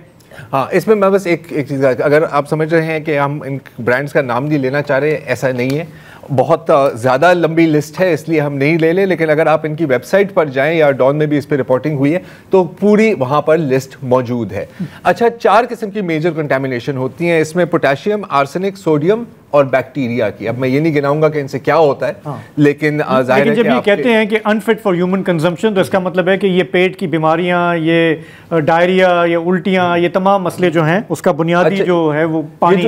हाँ, इसमें मैं बस एक चीज़, अगर आप समझ रहे हैं कि हम इन ब्रांड्स का नाम नहीं लेना चाह रहे, ऐसा नहीं है। बहुत ज़्यादा लंबी लिस्ट है इसलिए हम नहीं ले लें, लेकिन अगर आप इनकी वेबसाइट पर जाएं या डॉन में भी इस पर रिपोर्टिंग हुई है तो पूरी वहाँ पर लिस्ट मौजूद है। अच्छा, 4 किस्म की मेजर कंटेमिनेशन होती हैं इसमें, पोटेशियम, आर्सेनिक, सोडियम और बैक्टीरिया की। अब मैं ये नहीं गिनाऊंगा कि इनसे क्या होता है, लेकिन जाहिर है जब ये कहते हैं कि अनफिट फॉर ह्यूमन कंजम्पशन, तो इसका मतलब है कि ये पेट की बीमारियां, ये डायरिया, ये उल्टियां, ये तमाम मसले जो हैं उसका बुनियादी जो है वो पानी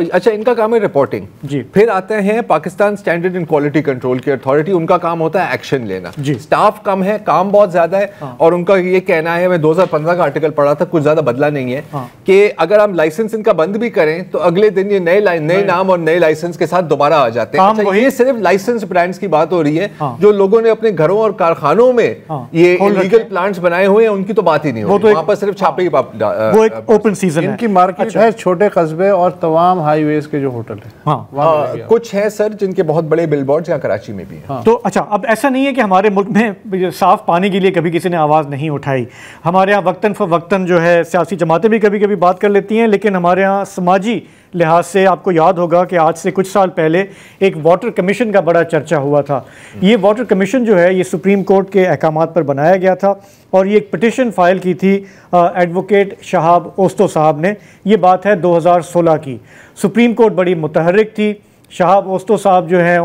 अच्छा, इनका काम है रिपोर्टिंग जी। फिर आते हैं Pakistan standard and quality control की अथॉरिटी, उनका काम होता है एक्शन लेना। स्टाफ कम है, काम बहुत ज्यादा है, और उनका ये कहना है, मैं 2015 का आर्टिकल पढ़ा था, कुछ ज्यादा बदला नहीं है, कि अगर हम लाइसेंस इनका बंद भी करें तो अगले दिन ये नए नाम और नए लाइसेंस के साथ दोबारा आ जाते हैं। अच्छा, ये सिर्फ लाइसेंस ब्रांड्स की बात हो रही है। जो लोगों ने अपने घरों और कारखानों में ये इलीगल प्लांट्स बनाए हुए हैं उनकी तो बात ही नहीं हो रही, वहां पर सिर्फ छापे ही वो एक ओपन सीजन है। इनकी मार्केट है छोटे कस्बे और तमाम हाईवेज के जो होटल है, कुछ हैं सर जिनके बहुत बड़े बिलबोर्ड्स यहाँ कराची में भी हैं। तो अच्छा, अब ऐसा नहीं है कि हमारे मुल्क में साफ पानी के लिए कभी किसी ने आवाज़ नहीं उठाई। हमारे यहाँ वक्तन फ़वक्तन जो है सियासी जमातें भी कभी कभी बात कर लेती हैं, लेकिन हमारे यहाँ समाजी लिहाज से आपको याद होगा कि आज से कुछ साल पहले एक वाटर कमीशन का बड़ा चर्चा हुआ था। ये वाटर कमीशन जो है ये सुप्रीम कोर्ट के अहकामात पर बनाया गया था और ये एक पिटिशन फाइल की थी एडवोकेट शहाब ओस्तो साहब ने। ये बात है 2016 की। सुप्रीम कोर्ट बड़ी मुतहर्रिक थी। शहाब ओस्तो साहब जो हैं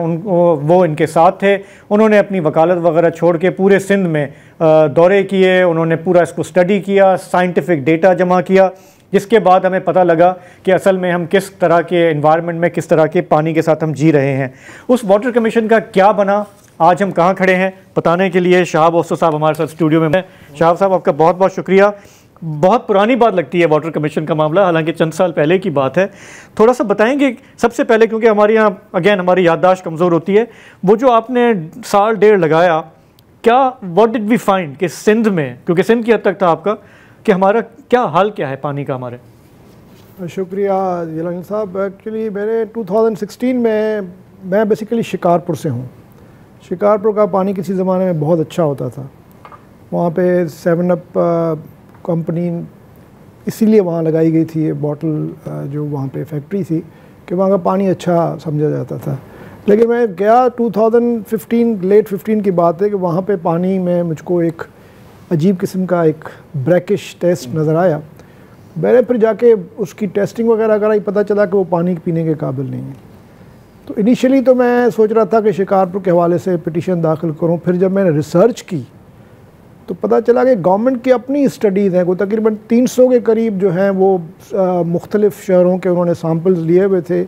वो इनके साथ थे। उन्होंने अपनी वकालत वगैरह छोड़ के पूरे सिंध में दौरे किए, उन्होंने पूरा इसको स्टडी किया, साइंटिफिक डेटा जमा किया, जिसके बाद हमें पता लगा कि असल में हम किस तरह के एनवायरनमेंट में, किस तरह के पानी के साथ हम जी रहे हैं। उस वाटर कमीशन का क्या बना, आज हम कहाँ खड़े हैं, बताने के लिए शहाब ओस्तो साहब हमारे साथ स्टूडियो में हैं। शहाब साहब, आपका बहुत बहुत शुक्रिया। बहुत पुरानी बात लगती है वाटर कमीशन का मामला, हालांकि चंद साल पहले की बात है। थोड़ा सा बताएंगे सबसे पहले, क्योंकि हमारे यहाँ अगेन हमारी याददाश्त कमज़ोर होती है, वो जो आपने साल डेढ़ लगाया, क्या व्हाट डिड वी फाइंड कि सिंध में, क्योंकि सिंध की हद तक था आपका, कि हमारा क्या हाल क्या है पानी का हमारे? शुक्रिया जिलानी साहब। एक्चुअली मेरे 2016 में, मैं बेसिकली शिकारपुर से हूँ। शिकारपुर का पानी किसी ज़माने में बहुत अच्छा होता था। वहाँ पे 7 अप कंपनी इसीलिए वहाँ लगाई गई थी, ये बॉटल जो वहाँ पे फैक्ट्री थी, कि वहाँ का पानी अच्छा समझा जाता था। लेकिन मैं गया 2015, लेट 15 की बात है, कि वहाँ पे पानी में मुझको एक अजीब किस्म का एक ब्रैकिश टेस्ट नज़र आया। मैंने फिर जाके उसकी टेस्टिंग वगैरह कराई, पता चला कि वो पानी पीने के काबिल नहीं है। तो इनिशियली तो मैं सोच रहा था कि शिकारपुर के हवाले से पिटीशन दाखिल करूं। फिर जब मैंने रिसर्च की तो पता चला कि गवर्नमेंट की अपनी स्टडीज़ हैं, वो तकरीबन 300 के करीब जो हैं वो मुख्तलिफ़ शहरों के उन्होंने सैम्पल्स लिए हुए थे,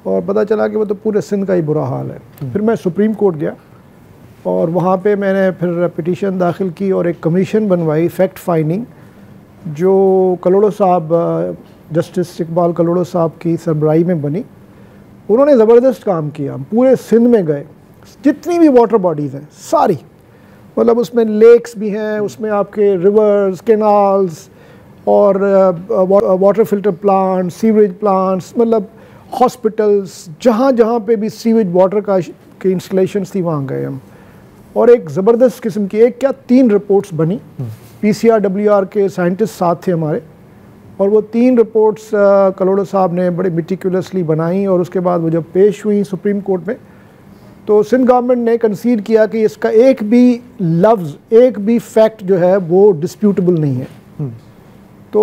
और पता चला कि वो तो पूरे सिंध का ही बुरा हाल है। फिर मैं सुप्रीम कोर्ट गया और वहाँ पे मैंने फिर पिटीशन दाखिल की और एक कमीशन बनवाई फैक्ट फाइंडिंग, जो कलोड़ो साहब, जस्टिस इकबाल कलोड़ो साहब की सरबराही में बनी। उन्होंने ज़बरदस्त काम किया। हम पूरे सिंध में गए, जितनी भी वाटर बॉडीज़ हैं सारी, मतलब उसमें लेक्स भी हैं, उसमें आपके रिवर्स, कैनाल्स और water filter plant, sewerage plants, मतलब हॉस्पिटल्स, जहाँ जहाँ पे भी सीवेज वाटर के इंस्टॉलेशंस थी वहाँ गए हम। और एक ज़बरदस्त किस्म की, एक क्या 3 रिपोर्ट्स बनी। PCRWR के साइंटिस्ट साथ थे हमारे, और वो 3 रिपोर्ट्स कलोड़ो साहब ने बड़े मेटिकुलसली बनाई, और उसके बाद वो जब पेश हुई सुप्रीम कोर्ट में, तो सिंध गवर्नमेंट ने कंसीड किया कि इसका एक भी लफ्ज़, एक भी फैक्ट जो है वो डिस्प्यूटेबल नहीं है। तो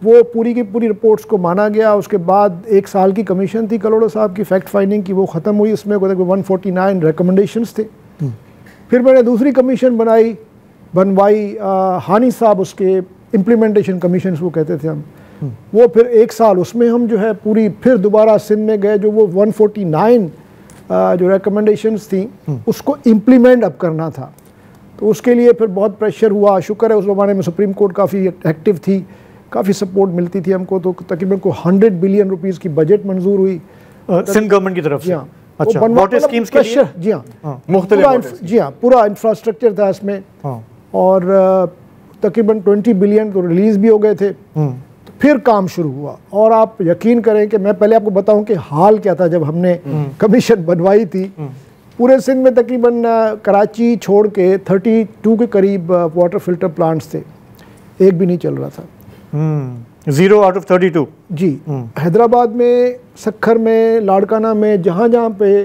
वो पूरी की पूरी रिपोर्ट्स को माना गया। उसके बाद 1 साल की कमीशन थी कलोड़ो साहब की फैक्ट फाइंडिंग की, वो ख़त्म हुई। उसमें 149 रिकमेंडेशंस थे। फिर मैंने दूसरी कमीशन बनवाई, हानी साहब उसके इम्प्लीमेंटेशन कमीशन वो कहते थे हम, वो फिर 1 साल उसमें हम जो है पूरी, फिर दोबारा सिंध में गए, जो वो 149 जो रिकमेंडेशंस थी उसको इम्प्लीमेंट अब करना था। तो उसके लिए फिर बहुत प्रेशर हुआ। शुक्र है उस ज़माने में सुप्रीम कोर्ट काफ़ी एक्टिव थी, काफ़ी सपोर्ट मिलती थी हमको। तो तकरीबन को 100 बिलियन रुपीज़ की बजट मंजूर हुई सिंध गवर्नमेंट की तरफ से। अच्छा, वाटर स्कीम्स के लिए? जी हाँ, जी हाँ, पूरा इंफ्रास्ट्रक्चर था इसमें। और तकरीबन 20 बिलियन तो रिलीज़ भी हो गए थे। तो फिर काम शुरू हुआ, और आप यकीन करें कि मैं पहले आपको बताऊं कि हाल क्या था जब हमने कमीशन बनवाई थी। पूरे सिंध में तकरीबन कराची छोड़ के 32 के करीब वाटर फिल्टर प्लांट्स थे, एक भी नहीं चल रहा था। 0 out of 32। जी। हैदराबाद में, सक्खर में, लाड़काना में, जहाँ जहाँ पे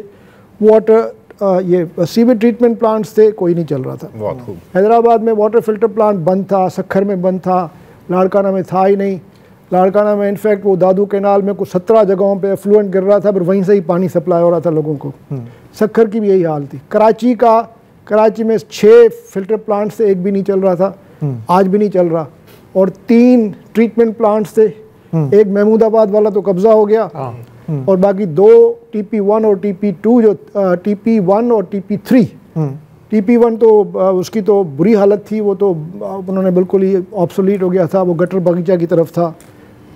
वाटर ये सीवेज ट्रीटमेंट प्लांट्स थे, कोई नहीं चल रहा था। बहुत खूब। हैदराबाद में वाटर फिल्टर प्लांट बंद था, सक्खर में बंद था, लाड़काना में था ही नहीं। लाड़काना में इनफैक्ट वो दादू कैनाल में कुछ 17 जगहों पे एफ्लुएंट गिर रहा था, फिर वहीं से ही पानी सप्लाई हो रहा था लोगों को। सक्खर की भी यही हाल थी। कराची में 6 फिल्टर प्लांट्स थे, एक भी नहीं चल रहा था, आज भी नहीं चल रहा। और 3 ट्रीटमेंट प्लांट्स थे, एक महमूदाबाद वाला तो कब्जा हो गया, और बाकी 2 TP1 और TP2 जो TP1 और TP3। TP1 तो उसकी तो बुरी हालत थी, वो तो उन्होंने बिल्कुल ही ऑब्सोलीट हो गया था, वो गटर बगीचा की तरफ था,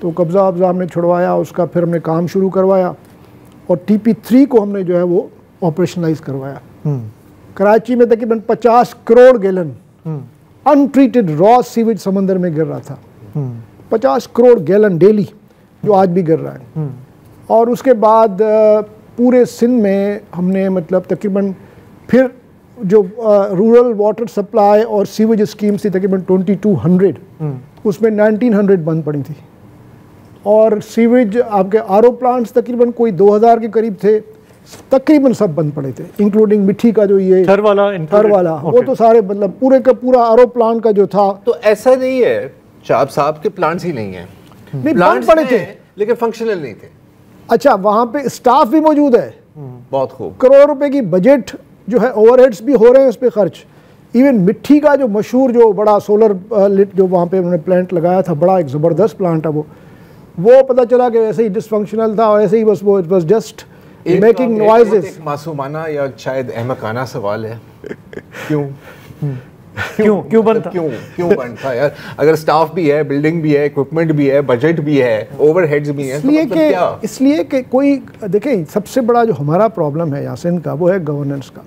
तो कब्जा अब्जा हमने छुड़वाया उसका, फिर हमने काम शुरू करवाया, और TP3 को हमने जो है वो ऑपरेशनलाइज करवाया। कराची में तकरीबन 50 crore gallon untreated raw sewage समंदर में गिर रहा था। 50 करोड़ गैलन डेली, जो आज भी गिर रहा है। और उसके बाद पूरे सिंध में हमने मतलब तकरीबन फिर जो रूरल वाटर सप्लाई और सीवेज स्कीम्स थी तकरीबन 2200, उसमें 1900 बंद पड़ी थी। और सीवेज आपके आरओ प्लांट्स तकरीबन कोई 2000 के करीब थे, तकरीबन सब बंद पड़े थे, इंक्लूडिंग मिट्टी का जो ये थर वाला वो तो सारे, मतलब पूरे का पूरा आरओ प्लांट का जो था। तो ऐसा नहीं है चाप साहब के प्लांट्स ही नहीं है, नहीं बंद पड़े थे लेकिन फंक्शनल नहीं थे। अच्छा, वहाँ पे स्टाफ भी मौजूद है, बहुत खूब। करोड़ रुपए की बजट जो है, ओवरहेड्स भी हो रहे हैं उस पर खर्च। इवन मिट्टी का जो मशहूर जो बड़ा सोलर लिट जो वहाँ पे उन्होंने प्लांट लगाया था, बड़ा एक ज़बरदस्त प्लांट है वो पता चला कि ऐसे ही डिसफंक्शनल था, और ऐसे ही बस वो it was just making noises. मासूमाना या शायद अहमकाना सवाल है, क्यों? क्यों बंद था? क्यों बंद था यार? अगर स्टाफ भी है, बिल्डिंग भी है, इक्विपमेंट भी है, बजट भी है, ओवरहेड्स भी हैं, इसलिए कि कोई देखिए, सबसे बड़ा जो हमारा प्रॉब्लम है यासिन का, वो है गवर्नेंस का।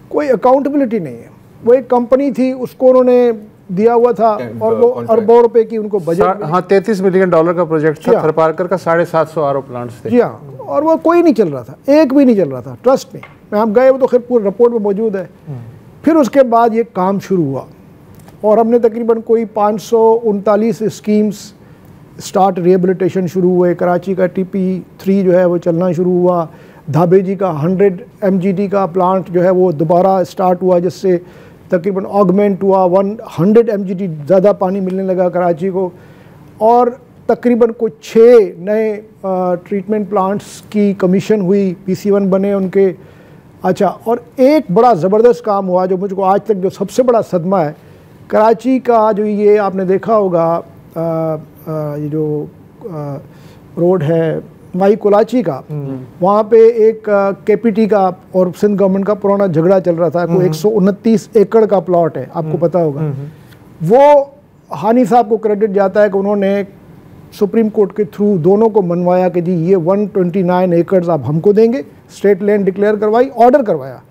कोई अकाउंटेबिलिटी नहीं है। वो एक कंपनी थी, उसको उन्होंने दिया हुआ था और वो अरबों रुपए की उनको बजट। हाँ, $33 मिलियन का प्रोजेक्ट था। थरपारकर का 750 आरओ प्लांट्स थे। जी हाँ, और वो कोई नहीं चल रहा था, एक भी नहीं चल रहा था, ट्रस्ट में। हम गए, वो तो खैर पूरी रिपोर्ट में मौजूद है। फिर उसके बाद ये काम शुरू हुआ और हमने तकरीबन कोई 539 स्कीम्स स्टार्ट, रिहेबिलिटेशन शुरू हुए। कराची का TP3 जो है वो चलना शुरू हुआ। धाबे जी का 100 MGD का प्लांट जो है वो दोबारा स्टार्ट हुआ, जिससे तकरीबन ऑगमेंट हुआ, 100 MGD ज़्यादा पानी मिलने लगा कराची को। और तकरीबन कोई 6 नए ट्रीटमेंट प्लांट्स की कमीशन हुई, PC1 बने उनके। अच्छा, और एक बड़ा ज़बरदस्त काम हुआ जो मुझको आज तक जो सबसे बड़ा सदमा है, कराची का जो ये आपने देखा होगा, ये जो रोड है माई कोलाची का, वहाँ पे एक KPT का और सिंध गवर्नमेंट का पुराना झगड़ा चल रहा था। कोई 129 एकड़ का प्लॉट है, आपको पता होगा। वो हानी साहब को क्रेडिट जाता है कि उन्होंने सुप्रीम कोर्ट के थ्रू दोनों को मनवाया कि जी ये 129 एकड़ आप हमको देंगे, स्टेट लैंड डिक्लेयर करवाई, ऑर्डर करवाया,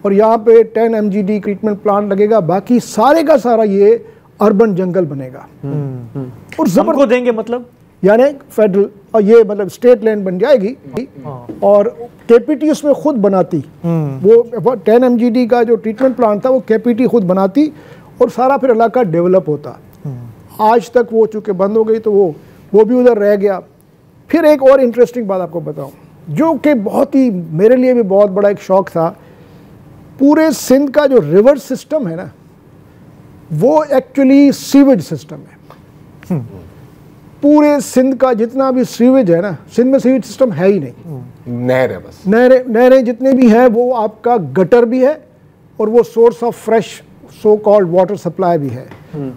और यहाँ पे 10 MGD ट्रीटमेंट प्लांट लगेगा, बाकी सारे का सारा ये अर्बन जंगल बनेगा। और हमको देंगे मतलब यानी फेडरल, और ये मतलब स्टेट लैंड बन जाएगी। और KPT उसमें खुद बनाती, वो 10 MGD का जो ट्रीटमेंट प्लांट था वो KPT खुद बनाती और सारा फिर इलाका डेवलप होता। आज तक वो चूँकि बंद हो गई तो वो भी उधर रह गया। फिर एक और इंटरेस्टिंग बात आपको बताऊं, जो कि बहुत ही मेरे लिए भी बहुत बड़ा एक शौक था। पूरे सिंध का जो रिवर सिस्टम है ना, वो एक्चुअली सीवेज सिस्टम है। पूरे सिंध का जितना भी सीवेज है ना, सिंध में सीवेज सिस्टम है ही नहीं, नहर है बस। नहरें जितने भी हैं वो आपका गटर भी है और वो source of fresh so called water supply भी है।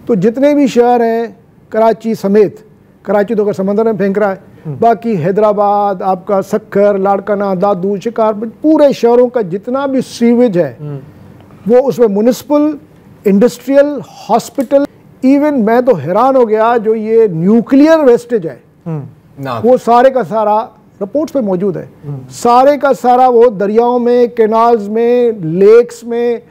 तो जितने भी शहर हैं कराची समेत, कराची तो अगर समंदर में फेंक रहा है, बाकी हैदराबाद, आपका सक्खर, लाड़काना, दादू, शिकार, पूरे शहरों का जितना भी सीवेज है वो उसमें म्युनिसिपल, इंडस्ट्रियल, हॉस्पिटल, इवन मैं तो हैरान हो गया जो ये न्यूक्लियर वेस्टेज है वो सारे का सारा रिपोर्ट्स पे मौजूद है। सारे का सारा वो दरियाओं में, कैनाल्स में, लेक्स में,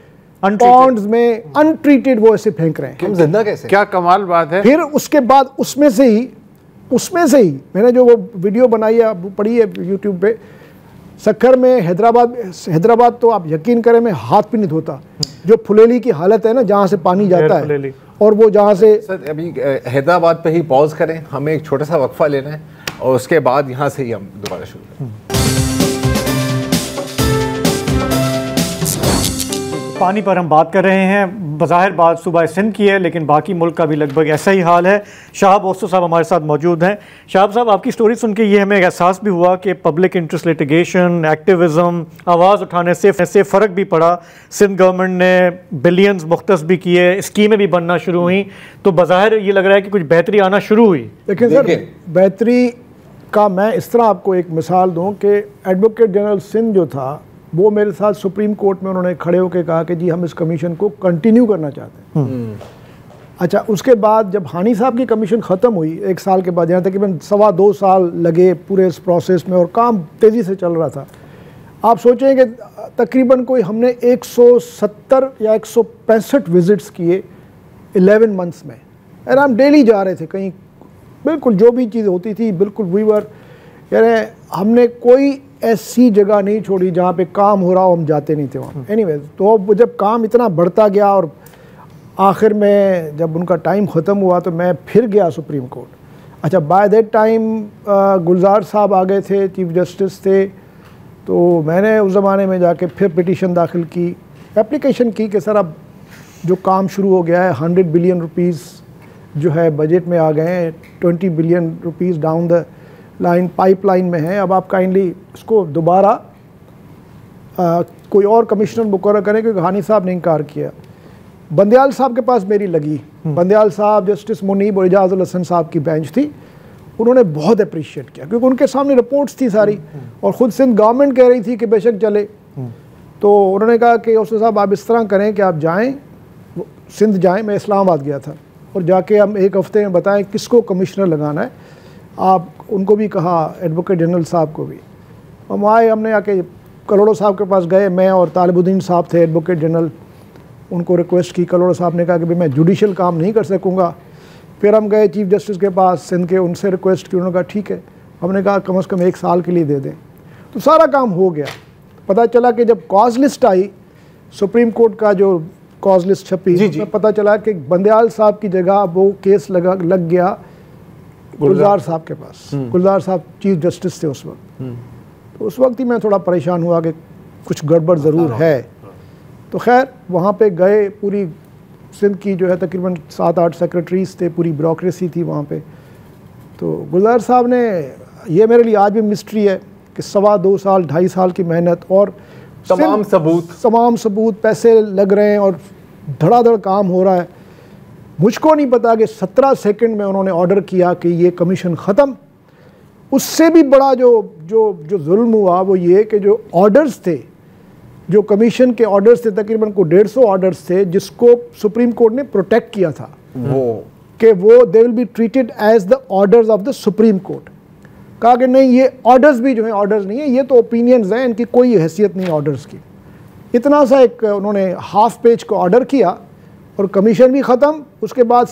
पॉन्ड्स में अनट्रीटेड वो ऐसे फेंक रहे हैं। जिंदा कैसे? क्या कमाल बात है। फिर उसके बाद उसमें से ही मैंने जो वो वीडियो बनाई है, पड़ी है यूट्यूब पे, सक्खर में, हैदराबाद तो आप यकीन करें मैं हाथ भी नहीं धोता। जो फुलेली की हालत है ना, जहाँ से पानी जाता है और वो जहाँ से। सर अभी हैदराबाद पे ही पॉज करें, हमें एक छोटा सा वक्फा लेना है और उसके बाद यहाँ से ही हम दोबारा शुरू करें। पानी पर हम बात कर रहे हैं। बज़ाहिर बात सूबा सिंध की है, लेकिन बाकी मुल्क का भी लगभग ऐसा ही हाल है। शाहब ओस्तो साहब हमारे साथ मौजूद हैं। शाहब साहब, आपकी स्टोरी सुन के ये हमें एहसास भी हुआ कि पब्लिक इंटरेस्ट लिटिगेशन, एक्टिविज़म, आवाज़ उठाने से फ़र्क भी पड़ा। सिंध गवर्नमेंट ने बिलियंस मुख्तस भी किए, स्कीमें भी बनना शुरू हुई, तो बज़ाहिर ये लग रहा है कि कुछ बेहतरी आना शुरू हुई। लेकिन सर, बेहतरी का मैं इस तरह आपको एक मिसाल दूँ कि एडवोकेट जनरल सिंध जो था वो मेरे साथ सुप्रीम कोर्ट में उन्होंने खड़े होकर कहा कि जी हम इस कमीशन को कंटिन्यू करना चाहते हैं। अच्छा, उसके बाद जब हानी साहब की कमीशन ख़त्म हुई 1 साल के बाद, यहाँ तकरीबन 2.25 साल लगे पूरे इस प्रोसेस में और काम तेज़ी से चल रहा था। आप सोचें कि तकरीबन कोई हमने 170 या 165 विज़िट्स किए 11 मंथ्स में, और हम डेली जा रहे थे कहीं, बिल्कुल जो भी चीज़ होती थी बिल्कुल वीवर, यानी हमने कोई ऐसी जगह नहीं छोड़ी जहाँ पे काम हो रहा हो हम जाते नहीं थे वहाँ। एनीवेज, तो जब काम इतना बढ़ता गया और आखिर में जब उनका टाइम ख़त्म हुआ तो मैं फिर गया सुप्रीम कोर्ट। अच्छा, बाय दैट टाइम गुलजार साहब आ गए थे, चीफ जस्टिस थे, तो मैंने उस ज़माने में जाके फिर पिटीशन दाखिल की, एप्लीकेशन की कि सर अब जो काम शुरू हो गया है, 100 बिलियन रुपीज़ जो है बजट में आ गए हैं, 20 billion rupees down the line pipeline में है, अब आप काइंडली इसको दोबारा कोई और कमिश्नर मुकर्रर करें, क्योंकि हानी साहब ने इनकार किया। बंदयाल साहब के पास मेरी लगी, बंदयाल साहब, जस्टिस मुनीब और इजाज़ुल हसन साहब की बेंच थी, उन्होंने बहुत अप्रिशिएट किया क्योंकि उनके सामने रिपोर्ट्स थी सारी, और ख़ुद सिंध गवर्नमेंट कह रही थी कि बेशक चले। तो उन्होंने कहा कि ओस्तो साहब आप इस तरह करें कि आप जाएँ सिंध जाएं, मैं इस्लामाबाद गया था और जाके हम एक हफ्ते में बताएं किसको कमिश्नर लगाना है। आप उनको भी कहा, एडवोकेट जनरल साहब को भी। हम आए, हमने आके करोड़ो साहब के पास गए, मैं और तालिबुद्दीन साहब थे एडवोकेट जनरल, उनको रिक्वेस्ट की। करोड़ो साहब ने कहा कि भाई मैं जुडिशल काम नहीं कर सकूँगा। फिर हम गए चीफ जस्टिस के पास सिंध के, उनसे रिक्वेस्ट की, उन्होंने कहा ठीक है। हमने कहा कम से कम 1 साल के लिए दे दें, तो सारा काम हो गया। पता चला कि जब कॉज लिस्ट आई, सुप्रीम कोर्ट का जो कॉज लिस्ट छपी, उसमें पता चला कि बंदयाल साहब की जगह वो केस लग गया गुलजार साहब के पास। गुलजार साहब चीफ जस्टिस थे उस वक्त। तो उस वक्त ही मैं थोड़ा परेशान हुआ कि कुछ गड़बड़ ज़रूर है। तो खैर वहाँ पे गए, पूरी सिंध की जो है तकरीबन 7-8 सेक्रेटरीज थे, पूरी ब्यूरोक्रेसी थी वहाँ पे। तो गुलजार साहब ने, ये मेरे लिए आज भी मिस्ट्री है कि 2.25 साल 2.5 साल की मेहनत और तमाम सबूत, पैसे लग रहे हैं और धड़ाधड़ काम हो रहा है। मुझको नहीं पता कि 17 सेकंड में उन्होंने ऑर्डर किया कि ये कमीशन ख़त्म। उससे भी बड़ा जो जुल्म हुआ वो ये कि जो ऑर्डर्स थे, जो कमीशन के ऑर्डर्स थे, तकरीबन को 150 ऑर्डर्स थे जिसको सुप्रीम कोर्ट ने प्रोटेक्ट किया था वो they will be treated as the orders of the Supreme Court. कहा कि नहीं, ये ऑर्डर्स भी जो हैं ऑर्डर्स नहीं है, ये तो ओपिनियंस हैं, इनकी कोई हैसियत नहीं ऑर्डर्स की। इतना सा एक उन्होंने हाफ पेज को ऑर्डर किया और कमीशन भी ख़त्म। उसके बाद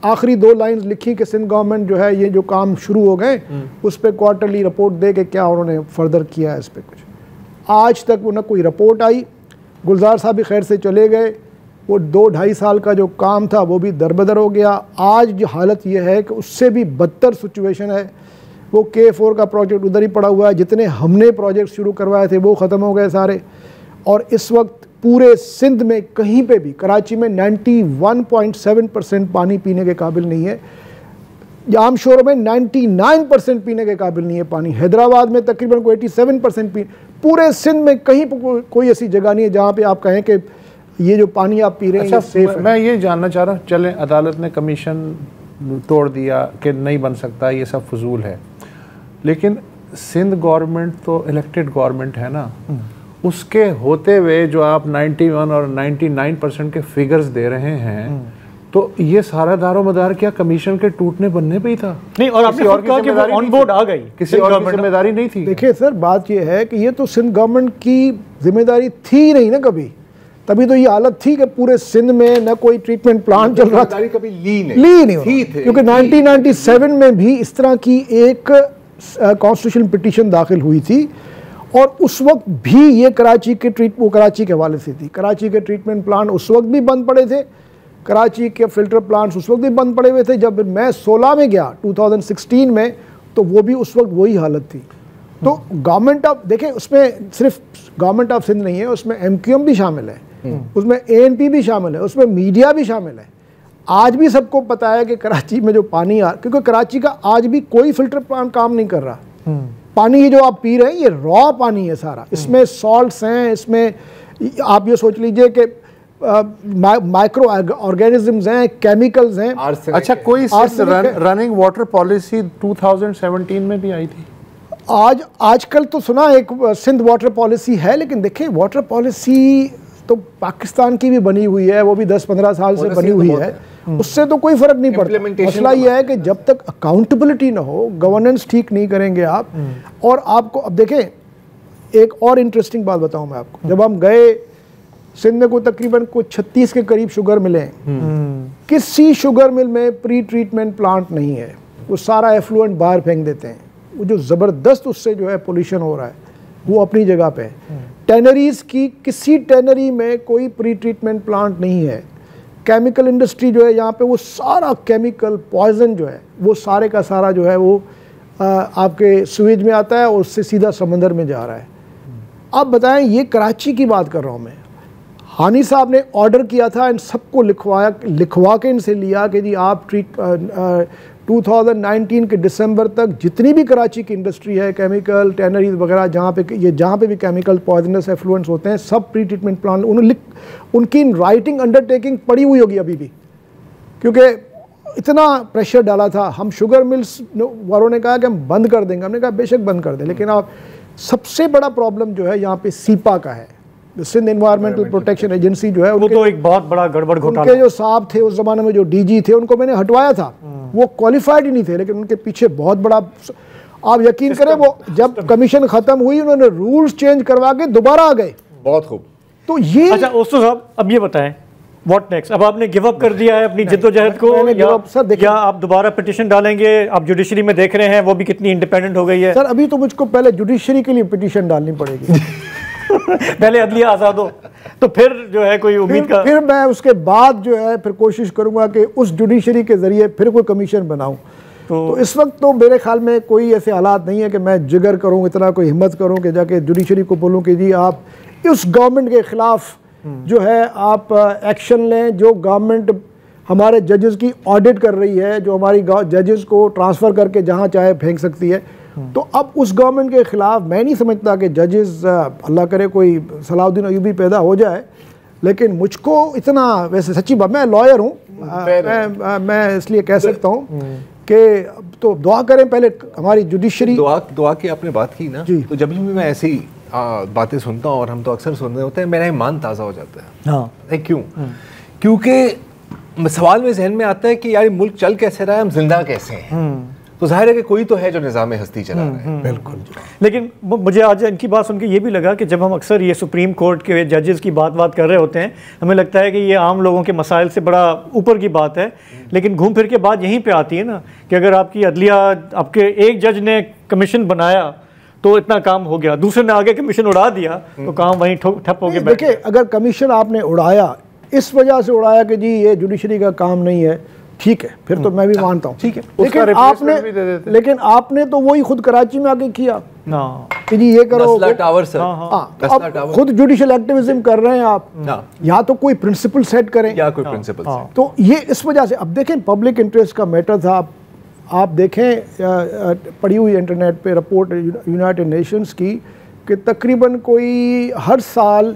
आखिरी 2 लाइंस लिखी कि सिंध गवर्नमेंट जो है ये जो काम शुरू हो गए उस पर क्वार्टरली रिपोर्ट दे के क्या उन्होंने फर्दर किया है इस पर कुछ। आज तक वो ना कोई रिपोर्ट आई। गुलजार साहब भी खैर से चले गए। वो 2-2.5 साल का जो काम था वो भी दरबदर हो गया। आज जो हालत ये है कि उससे भी बदतर सिचुएशन है। वो K4 का प्रोजेक्ट उधर ही पड़ा हुआ है, जितने हमने प्रोजेक्ट शुरू करवाए थे वो ख़त्म हो गए सारे। और इस वक्त पूरे सिंध में कहीं पे भी, कराची में 91.7% पानी पीने के काबिल नहीं है, जाम शोर में 99% पीने के काबिल नहीं है पानी, हैदराबाद में तकरीबन को 87% पी, पूरे सिंध में कहीं पर कोई ऐसी जगह नहीं है जहाँ पे आप कहें कि ये जो पानी आप पी रहे हैं ये सेफ है। मैं ये जानना चाह रहा हूँ, चलें अदालत ने कमीशन तोड़ दिया कि नहीं बन सकता, ये सब फजूल है, लेकिन सिंध गवर्नमेंट तो इलेक्टेड गवर्नमेंट है ना, उसके होते हुए जो आप 91 और 99% के फिगर्स दे रहे हैं, तो ये सारा दारोमदार क्या कमीशन के टूटने बनने पे ही था? नहीं, और आपने और कहा कि वो ऑन बोर्ड आ गई, किसी और की जिम्मेदारी नहीं थी। देखिए सर, बात ये है कि ये तो सिंध गवर्नमेंट की जिम्मेदारी थी नहीं ना कभी, तभी तो ये हालत थी कि पूरे सिंध में न कोई ट्रीटमेंट प्लांट चल रहा था, कभी ली नहीं क्योंकि 1997 में भी इस तरह की एक कॉन्स्टिट्यूशन पिटीशन दाखिल हुई थी और उस वक्त भी ये कराची के हवाले से थी। कराची के ट्रीटमेंट प्लांट उस वक्त भी बंद पड़े थे, कराची के फिल्टर प्लांट्स उस वक्त भी बंद पड़े हुए थे। जब मैं 16 में गया 2016 में, तो वो भी उस वक्त वही हालत थी। तो गवर्नमेंट ऑफ, देखें उसमें सिर्फ गवर्नमेंट ऑफ सिंध नहीं है, उसमें MQM भी शामिल है, उसमें ANP भी शामिल है, उसमें मीडिया भी शामिल है। आज भी सबको पता है कि कराची में जो पानी क्योंकि कराची का आज भी कोई फिल्टर प्लांट काम नहीं कर रहा। पानी ये जो आप पी रहे हैं ये रॉ पानी है सारा, इसमें सॉल्ट्स हैं, इसमें आप ये सोच लीजिए कि माइक्रो ऑर्गेनिजम्स हैं, केमिकल्स हैं। अच्छा, कोई रनिंग वाटर पॉलिसी 2017 में भी आई थी? आजकल तो सुना एक सिंध वाटर पॉलिसी है, लेकिन देखें वाटर पॉलिसी तो पाकिस्तान की भी बनी हुई है, वो भी 10-15 साल से बनी हुई है, उससे तो कोई फर्क नहीं पड़ता। मसला ये है कि जब तक अकाउंटेबिलिटी ना हो, गवर्नेंस ठीक नहीं करेंगे आप। और आपको अब देखें, एक और इंटरेस्टिंग बात बताऊं मैं आपको, जब हम गए सिंध में को तकरीबन को 36 के करीब शुगर मिले हैं, किसी शुगर मिल में प्री ट्रीटमेंट प्लांट नहीं है, वो सारा एफ्लुएंट बाहर फेंक देते हैं। वो जो ज़बरदस्त उससे जो है पोल्यूशन हो रहा है वो अपनी जगह पे है। टैनरीज की किसी टैनरी में कोई प्री ट्रीटमेंट प्लांट नहीं है। केमिकल इंडस्ट्री जो है यहाँ पे, वो सारा केमिकल पॉइजन जो है वो सारे का सारा जो है वो आपके सुएज में आता है और उससे सीधा समंदर में जा रहा है। अब बताएं, ये कराची की बात कर रहा हूँ मैं। हानी साहब ने ऑर्डर किया था, इन सबको लिखवा के इनसे लिया कि जी आप 2019 के दिसंबर तक जितनी भी कराची की इंडस्ट्री है, केमिकल टैनरीज वगैरह, जहाँ पे भी केमिकल पॉइजनस एफ्लुएंट्स होते हैं, सब प्री ट्रीटमेंट प्लांट, उनकी राइटिंग अंडरटेकिंग पड़ी हुई होगी अभी भी, क्योंकि इतना प्रेशर डाला था। हम शुगर मिल्स वालों ने कहा कि हम बंद कर देंगे, हमने कहा बेशक बंद कर दें, लेकिन आप सबसे बड़ा प्रॉब्लम जो है यहाँ पे सीपा का है। सिंध एनवायरमेंटल प्रोटेक्शन एजेंसी जो है, वो तो एक बहुत बड़ा गड़बड़ घोटाला। उनके जो साहब थे उस ज़माने में, जो डीजी थे, उनको मैंने हटवाया था। वो क्वालिफाइड ही नहीं थे, लेकिन उनके पीछे बहुत बड़ा, आप यकीन करें, वो जब कमीशन ख़त्म हुई उन्होंने रूल्स चेंज करवा के दोबारा आ गए। बहुत खूब। तो ये अच्छा ओस्तो साहब, अब ये बताएं व्हाट नेक्स्ट? अब आपने गिव अप कर दिया है अपनी जिद्दोजहद को, या आप दोबारा पिटीशन डालेंगे? आप जुडिशरी में देख रहे हैं वो भी कितनी इंडिपेंडेंट हो गई है। सर अभी तो मुझको पहले जुडिशरी के लिए पिटीशन डालनी पड़ेगी। पहले अदलिया आज़ाद हो, तो फिर जो है कोई उम्मीद का, फिर मैं उसके बाद जो है फिर कोशिश करूंगा कि उस जुडिशरी के जरिए फिर कोई कमीशन बनाऊं। तो इस वक्त तो मेरे ख्याल में कोई ऐसे हालात नहीं है कि मैं जिगर करूं, इतना कोई हिम्मत करूं कि जाके जुडिशरी को बोलूं कि जी आप उस गवर्नमेंट के खिलाफ जो है आप एक्शन लें, जो गवर्नमेंट हमारे जजेस की ऑडिट कर रही है, जो हमारी जजेस को ट्रांसफ़र करके जहाँ चाहे फेंक सकती है। तो अब उस गवर्नमेंट के ख़िलाफ़ मैं नहीं समझता कि जजेस, अल्लाह करे कोई सलाउद्दीन अयूबी पैदा हो जाए, लेकिन मुझको इतना, वैसे सच्ची बात, मैं लॉयर हूँ, मैं इसलिए कह सकता हूँ कि तो दुआ करें पहले हमारी जुडिशरी। दुआ की आपने बात की ना, तो जब भी मैं ऐसी बातें सुनता हूँ, और हम तो अक्सर सुन रहे होते हैं, मेरा ईमान ताज़ा हो जाता है। हाँ क्यों? क्योंकि सवाल में जहन में आता है कि यार मुल्क चल कैसे रहा है, हम जिंदा कैसे हैं। तो जाहिर है कि कोई तो है जो निज़ाम हस्ती चला रहा है। बिल्कुल। लेकिन मुझे आज इनकी बात सुन के ये भी लगा कि जब हम अक्सर ये सुप्रीम कोर्ट के जजेस की बात कर रहे होते हैं, हमें लगता है कि ये आम लोगों के मसाइल से बड़ा ऊपर की बात है, लेकिन घूम फिर के बात यहीं पे आती है ना कि अगर आपकी अदलिया, आपके एक जज ने कमीशन बनाया तो इतना काम हो गया, दूसरे ने आगे कमीशन उड़ा दिया तो काम वहीं ठप हो गया। देखिए, अगर कमीशन आपने उड़ाया इस वजह से उड़ाया कि जी ये जुडिशरी का काम नहीं है, ठीक है, फिर तो मैं भी मानता हूँ, ठीक है, लेकिन आपने तो वही खुद कराची में आके किया कि जी ये करो, टावर सर, अब खुद जुडिशियल एक्टिविज्म कर रहे हैं आप, या तो कोई प्रिंसिपल सेट करें, या कोई प्रिंसिपल। तो ये इस वजह से, अब देखें पब्लिक इंटरेस्ट का मैटर था। आप देखें पढ़ी हुई इंटरनेट पे रिपोर्ट यूनाइटेड नेशंस की कि तकरीबन कोई हर साल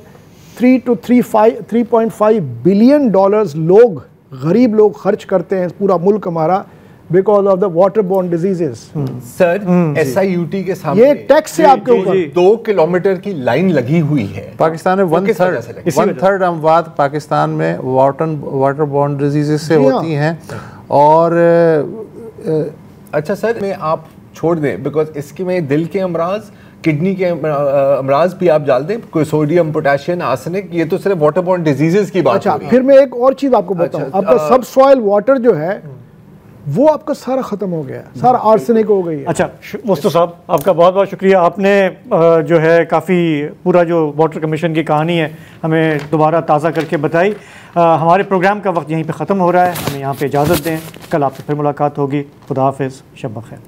3 to 3.5 बिलियन डॉलर्स लोग, गरीब लोग खर्च करते हैं, पूरा मुल्क हमारा, because of the water borne diseases. Sir SIUT के सामने ये टैक्स है आपके ऊपर। 2 किलोमीटर की लाइन लगी हुई है। पाकिस्तान में 1/3 अमवात पाकिस्तान में वाटर बोर्न डिजीजेस से होती हैं। और अच्छा सर, मैं आप छोड़ दें, बिकॉज इसके में दिल के अमराज, किडनी के अमराज भी आप डाल दें, कोई सोडियम, पोटेशियम, आर्सेनिक, ये तो सिर्फ वाटर बोर्न डिजीजेस की बात। अच्छा, फिर मैं एक और चीज़ आपको बताऊं, आपका सब सॉइल वाटर जो है वो आपका सारा ख़त्म हो गया, सारा आर्सेनिक हो गई है। अच्छा मुस्तफा साहब, आपका बहुत बहुत शुक्रिया, आपने जो है काफ़ी पूरा जो वाटर कमीशन की कहानी है हमें दोबारा ताज़ा करके बताई। हमारे प्रोग्राम का वक्त यहीं पे ख़त्म हो रहा है, हमें यहाँ पे इजाज़त दें, कल आपसे फिर मुलाकात होगी। खुदा हाफिज़, शब बख़ैर।